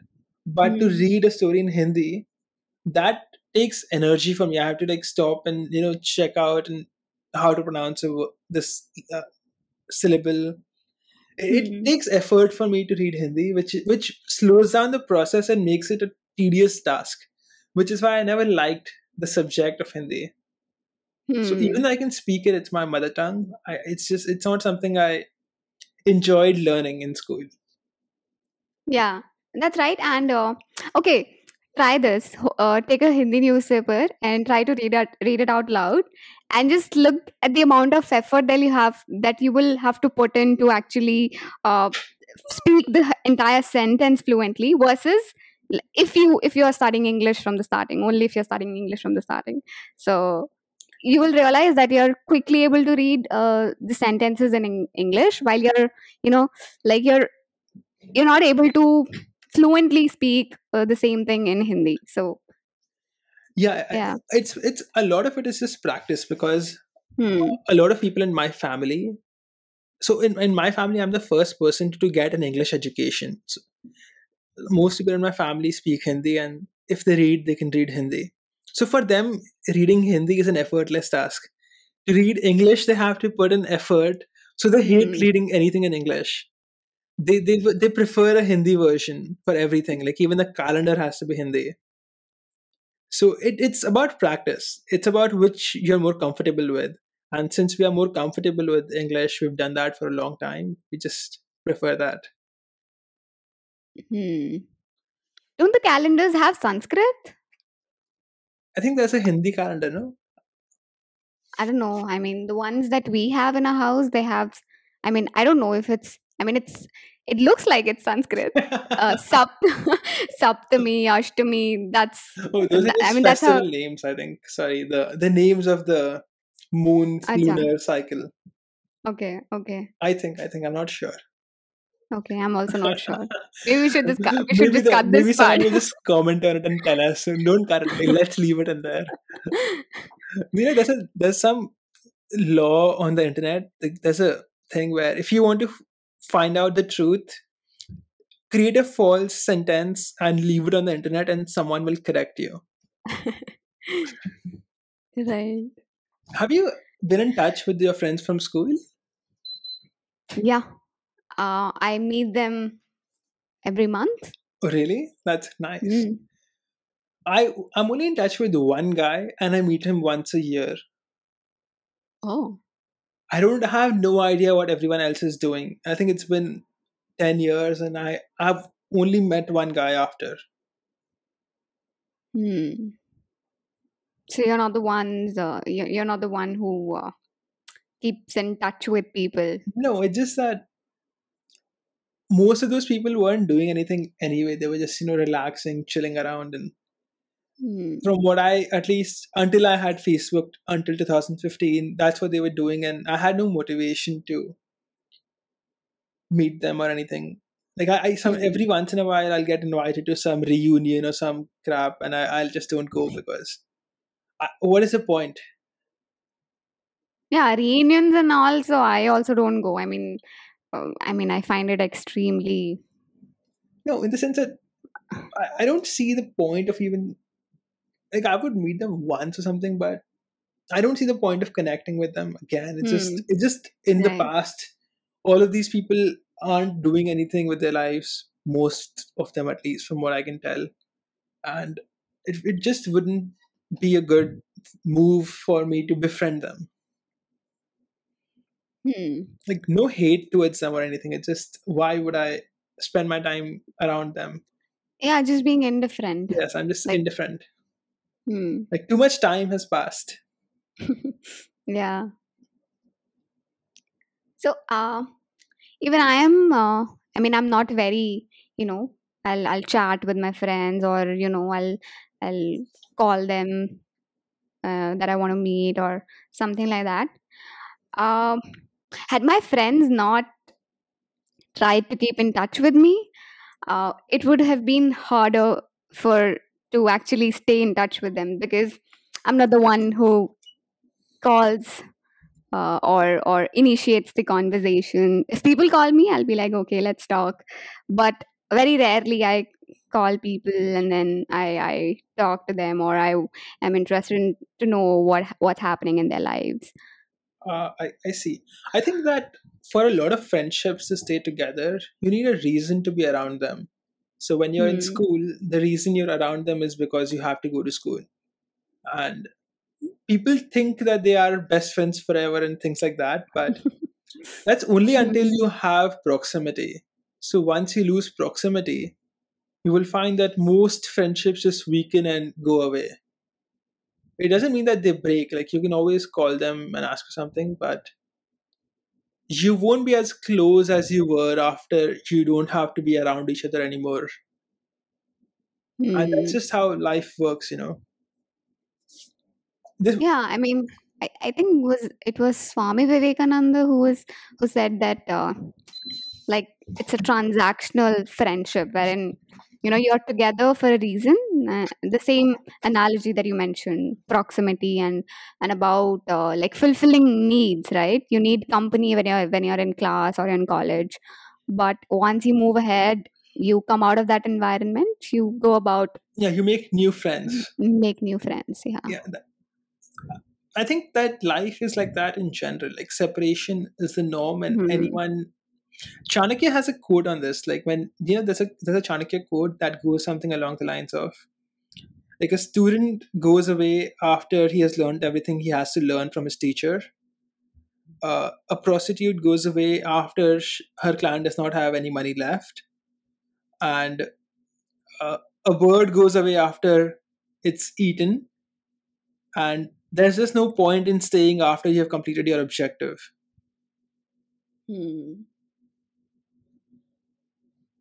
But to Hmm. read a story in Hindi, that takes energy from me. I have to like stop and check out and how to pronounce this syllable. It Hmm. takes effort for me to read Hindi, which slows down the process and makes it a tedious task, which is why I never liked the subject of Hindi. So even Hmm. though I can speak it, it's my mother tongue. It's not something I enjoyed learning in school. Yeah, that's right. And okay, try this. Take a Hindi newspaper and try to read it out loud, and just look at the amount of effort that you will have to put in to actually speak the entire sentence fluently versus if you are studying English from the starting. Only if you're studying English from the starting. So you will realize that you're quickly able to read the sentences in English, while you know like you're not able to fluently speak the same thing in Hindi. So Yeah, yeah. it's a lot of it is just practice because Hmm. a lot of people in my family. So in my family, I'm the first person to get an English education. So most people in my family speak Hindi, and if they read, they can read Hindi. So for them, reading Hindi is an effortless task. To read English, they have to put in effort. So they hate Hmm. reading anything in English. They prefer a Hindi version for everything. Like even the calendar has to be Hindi. So it's about practice. It's about which you're more comfortable with. And since we are more comfortable with English, we've done that for a long time. We just prefer that. Hmm. Don't the calendars have Sanskrit? I think there's a Hindi calendar, no? I don't know. I mean, the ones that we have in our house, they have. I mean, I don't know if it's. I mean, It looks like it's Sanskrit. Saptami, Ashtami. Oh, those are I just mean, that's how. festival names, I think. Sorry, the names of the moon's Acha. lunar cycle. Okay. Okay. I think I'm not sure. Okay. I'm also not sure. Maybe we should maybe just the cut this maybe someone part. will just comment on it and tell us. Don't cut it. Like, let's leave it in there. There's some. law on the internet. Like, there's a thing where if you want to find out the truth, create a false sentence and leave it on the internet, and someone will correct you. Right. Have you been in touch with your friends from school? Yeah. I meet them every month. Oh, really? That's nice. Mm. I'm only in touch with one guy, and I meet him once a year. Oh. I don't have no idea what everyone else is doing. I think it's been 10 years, and I've only met one guy after. Hmm. So you're not the ones. You're not the one who keeps in touch with people. No, it's just that most of those people weren't doing anything anyway. They were just, relaxing, chilling around. And Hmm. from what I, at least until I had Facebook until 2015, that's what they were doing. And I had no motivation to meet them or anything. Like Hmm. every once in a while, I'll get invited to some reunion or some crap, and I'll just don't go because what is the point? Yeah, reunions and also I also don't go. I mean, I find it extremely. No, in the sense that I don't see the point of even, like, I would meet them once or something, but I don't see the point of connecting with them again. Hmm. It's just in the Right. past, all of these people aren't doing anything with their lives. Most of them, at least, from what I can tell, and it just wouldn't be a good move for me to befriend them. Hmm. Like, no hate towards them or anything. It's just, why would I spend my time around them? Yeah, just being indifferent. Yes, I'm just Like. indifferent. Hmm. Like, too much time has passed. Yeah. So, even I am. I mean, I'm not very. You know, I'll chat with my friends, or I'll call them that I want to meet or something like that. Um, had my friends not tried to keep in touch with me, it would have been harder for to actually stay in touch with them because I'm not the one who calls or initiates the conversation. If people call me, I'll be like, okay, let's talk. But very rarely I call people and then I talk to them, or I am interested to know what's happening in their lives. I see. I think that for a lot of friendships to stay together, you need a reason to be around them. So when you're in Hmm. school, the reason you're around them is because you have to go to school. And people think that they are best friends forever and things like that, but that's only until Hmm. you have proximity. So once you lose proximity, you will find that most friendships just weaken and go away. It doesn't mean that they break. Like, you can always call them and ask for something, but you won't be as close as you were after you don't have to be around each other anymore. And that's Hmm. just how life works. This Yeah, I mean, I think it was Swami Vivekananda who said that like it's a transactional friendship wherein you're together for a reason. The same analogy that you mentioned, proximity and about like fulfilling needs, right? You need company when you're in class or in college, but once you move ahead, you come out of that environment, you go about Yeah, you make new friends. make new friends. Yeah. Yeah, I think that life is like that in general. Like, separation is the norm, and Hmm. anyone. Chanakya has a quote on this. Like, when there's a Chanakya quote that goes something along the lines of, like, a student goes away after he has learned everything he has to learn from his teacher. A prostitute goes away after her client does not have any money left, and uh, a bird goes away after it's eaten, and there's just no point in staying after you have completed your objective. Hmm.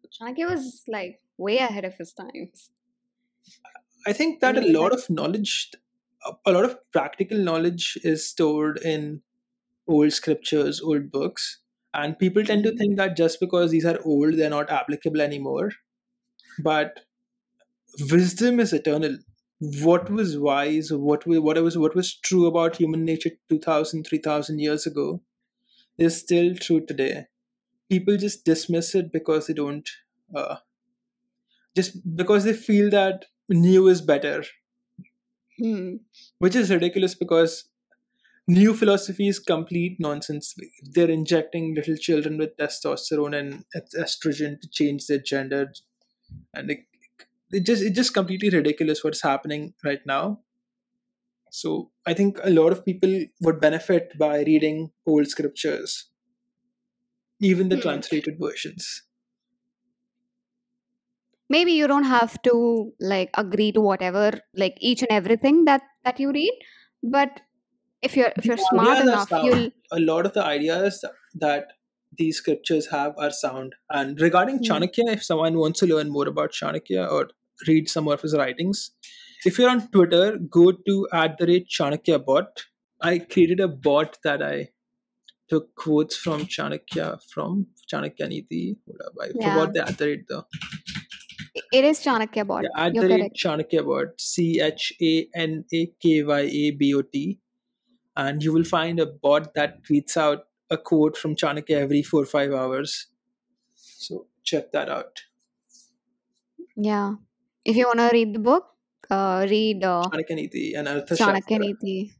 Chanakya was like way ahead of his times. I think I that mean, a lot of practical knowledge is stored in old scriptures, old books, and people tend to Mhm. think that just because these are old, they're not applicable anymore. But wisdom is eternal. what was wise, what was true about human nature 2000, 3000 years ago is still true today. People just dismiss it because they don't, uh, just because they feel that new is better, Hmm. which is ridiculous because new philosophy is complete nonsense. They're injecting little children with testosterone and estrogen to change their gender, and it just completely ridiculous what's happening right now. So I think a lot of people would benefit by reading old scriptures, even the Hmm. translated versions. Maybe you don't have to like agree to whatever, like each and everything that you read, but if The you're smart ideas are enough, sound. you'll. A lot of the ideas that these scriptures have are sound. And regarding Hmm. Chanakya, if someone wants to learn more about Chanakya or read some of his writings, if you're on Twitter, go to @Chanakya bot. I created a bot that I took quotes from Chanakya Niti. Hold up, I Yeah, forgot the @ though. it is Chanakya bot. Yeah, You're correct. Chanakya bot, ChanakyaBot, and you will find a bot that tweets out a quote from Chanakya every 4 or 5 hours. So check that out. Yeah. If you want to read the book, read Chanakya Niti and Chanakya Arthashastra. Niti.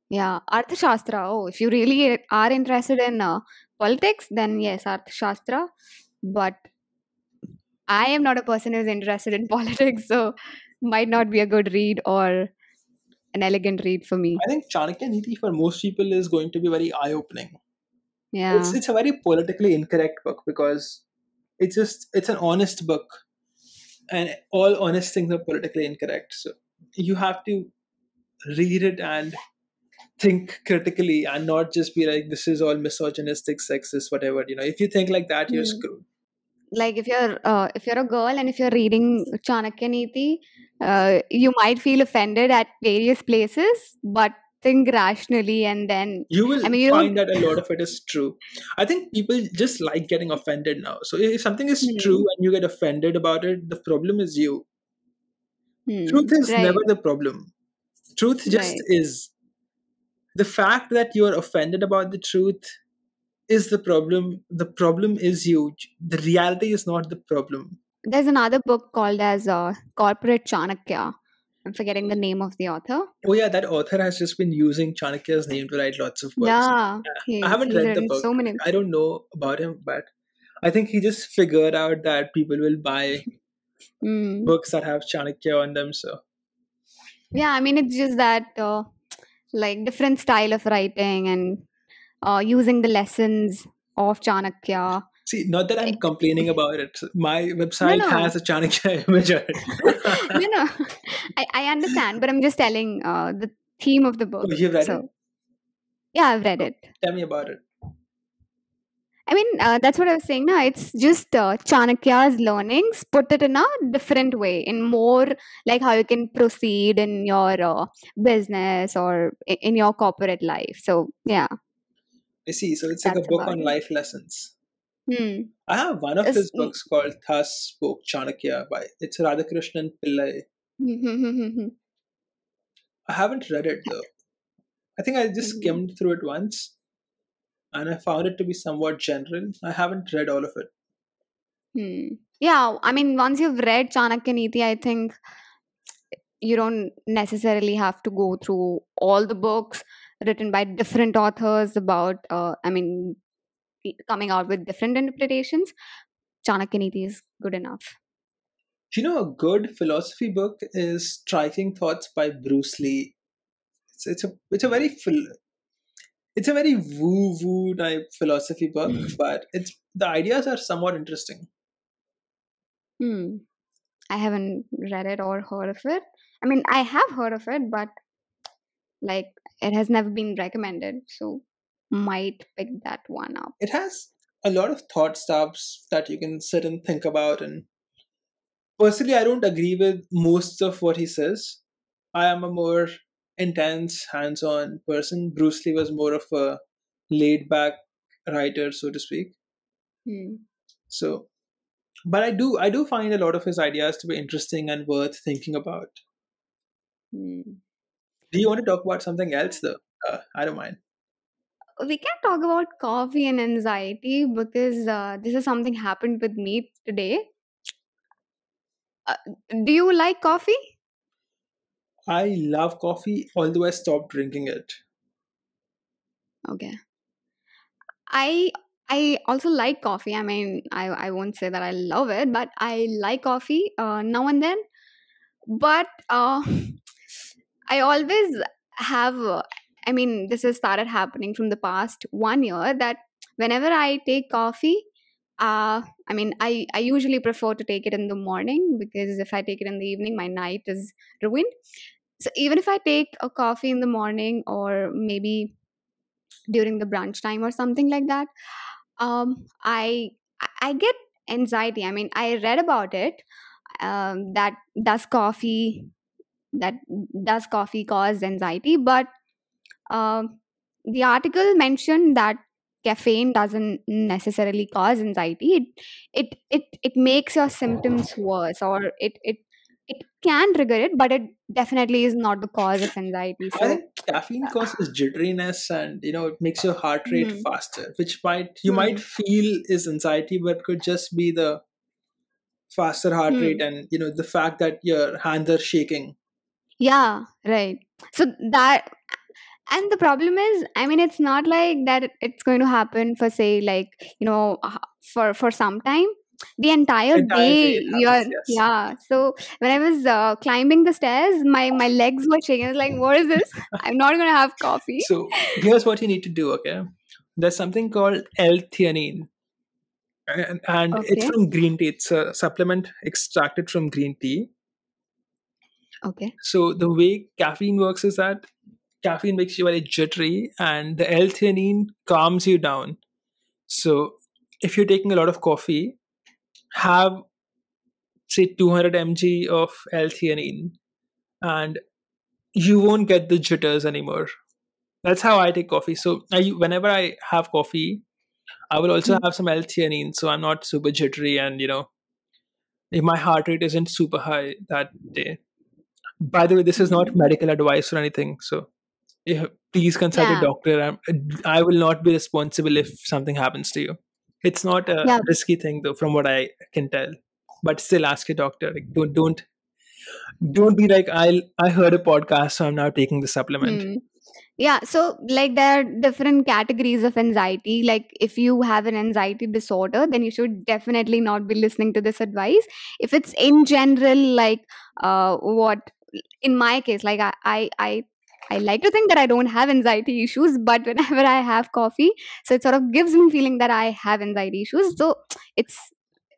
Yeah, Arthashastra. Oh, if you really are interested in politics, then yes, Arthashastra. But I am not a person who's interested in politics, so might not be a good read or an elegant read for me. I think Chanakya Niti for most people is going to be very eye opening. It's Yeah. it's a very politically incorrect book because it's an honest book, and all honest things are politically incorrect. So you have to read it and think critically and not just be like this is all misogynistic, sexist, whatever. If you think like that, you're Hmm. screwed. Like if you're a girl and if you're reading Chanakya Niti, you might feel offended at various places, but think rationally and then You will I mean you don't. find that a lot of it is true. I think people just like getting offended now. So if something is true Hmm. and you get offended about it, the problem is you. Truth Hmm. is never Right. the problem. Truth just Right. is. The fact that you are offended about the truth is the problem. The problem is you. The reality is not the problem. There's another book called as Corporate Chanakya. I'm forgetting the name of the author. Oh yeah, that author has just been using Chanakya's name to write lots of books. Yeah, I haven't he's read the written book. so many. I don't know about him, but I think he just figured out that people will buy Mm. books that have Chanakya on them. So Yeah, I mean, it's just that like different style of writing and using the lessons of Chanakya. see, not that I'm Like, complaining about it. My no, website no, has a Chanakya image on it. no, no. I understand, but I'm just telling the theme of the Oh, book. you've read it? So, yeah, I've read Oh, it. tell me about it. I mean, that's what I was saying. Now it's just Chanakya's learnings, put it in a different way, in more like how you can proceed in your business or in your corporate life. So yeah, I see. So it's like a that's book about on it. life lessons. Hmm. I have one of It's- his books called Thus Spoke Chanakya by it's Radhakrishnan Pillai. I haven't read it though. I think I just skimmed through it once and I found it to be somewhat general. I haven't read all of it. Hmm. Yeah, I mean, once you've read Chanakya Niti, I think you don't necessarily have to go through all the books written by different authors about, I mean, coming out with different interpretations. Chanakya Niti is good enough. A good philosophy book is Striking Thoughts by Bruce Lee. It's a very woo woo type philosophy book, but it's the ideas are somewhat interesting. Hmm. I haven't read it or heard of it. I mean, I have heard of it, but like it has never been recommended, so might pick that one up. It has a lot of thought stops that you can sit and think about. And personally, I don't agree with most of what he says. I am a more intense, hands on person. Bruce Lee was more of a laid back writer, so to speak. Hmm. So, but I do find a lot of his ideas to be interesting and worth thinking about. Hmm. Do you want to talk about something else though? I don't mind. We can talk about coffee and anxiety because this is something happened with me today. Uh, do you like coffee? I love coffee, although I stopped drinking it. Okay. I I also like coffee. I mean, I won't say that I love it, but I like coffee now and then. But I always have. I mean, this has started happening from the past 1 year. That whenever I take coffee, I mean, I usually prefer to take it in the morning because if I take it in the evening, my night is ruined. So even if I take a coffee in the morning or maybe during the brunch time or something like that, um, I I get anxiety. I mean, I read about it. That that does coffee cause anxiety, but um, the article mentioned that caffeine doesn't necessarily cause anxiety. It makes your symptoms worse, or it can trigger it, but it definitely is not the cause of anxiety. I So think caffeine causes jitteriness, and it makes your heart rate hmm, faster, which might you might hmm, feel is anxiety, but could just be the faster heart rate hmm. and the fact that your hands are shaking. Yeah, right. So that, and the problem is, I mean, it's not like that it's going to happen for, say, like, for some time. The entire Entire day day it you're, happens. Yes. yeah. So when I was climbing the stairs, my legs were shaking. I was like, what is this? I'm not going to have coffee. So here's what you need to do. Okay, there's something called L-theanine, and it's Okay. from green tea. It's a supplement extracted from green tea. Okay. So the way caffeine works is that caffeine makes you very jittery, and the L-theanine calms you down. So if you're taking a lot of coffee, have say 200 mg of L-theanine, and you won't get the jitters anymore. That's how I take coffee. So whenever I have coffee, I will also Hmm. have some L-theanine, so I'm not super jittery, and if my heart rate isn't super high that day. By the way, this is not Hmm. medical advice or anything, so please consult a Yeah. doctor. I will not be responsible if something happens to you. It's not a Yeah. risky thing, though, from what I can tell. But still, ask your doctor. Like, don't be like I heard a podcast, so I'm now taking the supplement. Hmm. Yeah, so like there are different categories of anxiety. Like if you have an anxiety disorder, then you should definitely not be listening to this advice. If it's in general, like what in my case, like I like to think that I don't have anxiety issues, but whenever I have coffee, so it sort of gives me feeling that I have anxiety issues. So it's,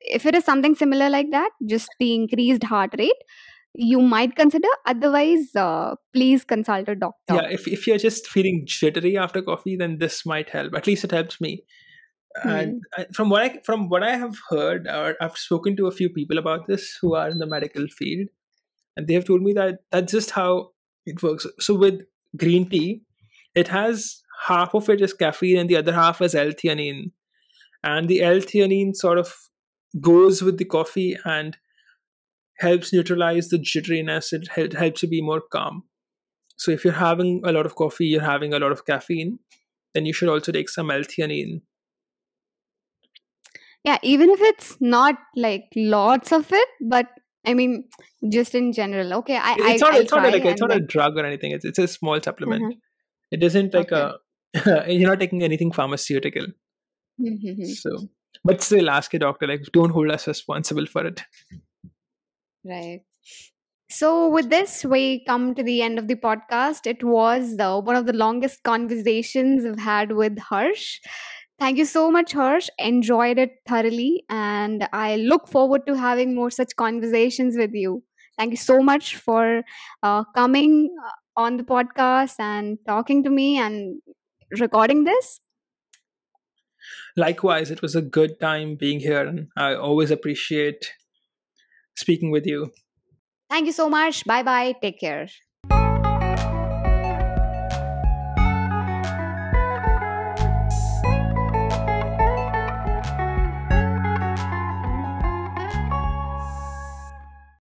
if it is something similar like that, just the increased heart rate, you might consider. Otherwise, please consult a doctor. Yeah, if you're just feeling jittery after coffee, then this might help. At least it helps me. And Hmm. from what I have heard, or I've spoken to a few people about this who are in the medical field, and they have told me that that's just how it works. So with green tea, it has half of it is caffeine and the other half is L-theanine, and the L-theanine sort of goes with the coffee and helps neutralize the jitteriness. It helps you be more calm. So if you're having a lot of coffee, you're having a lot of caffeine, then you should also take some L-theanine. Yeah, even if it's not like lots of it, but I mean, just in general. Okay, It's not I'll it's not try like it's and not a then. drug or anything. It's a small supplement. Uh-huh. It isn't like Okay. a you're not taking anything pharmaceutical. Mhm. So, but still, ask your doctor. Like, don't hold us responsible for it. Right. So, with this, we come to the end of the podcast. It was one of the longest conversations I've had with Harsh. Thank you so much, Harsh. Enjoyed it thoroughly, and I look forward to having more such conversations with you. Thank you so much for coming on the podcast and talking to me and recording this. Likewise, it was a good time being here, and I always appreciate speaking with you. Thank you so much. Bye bye. Take care.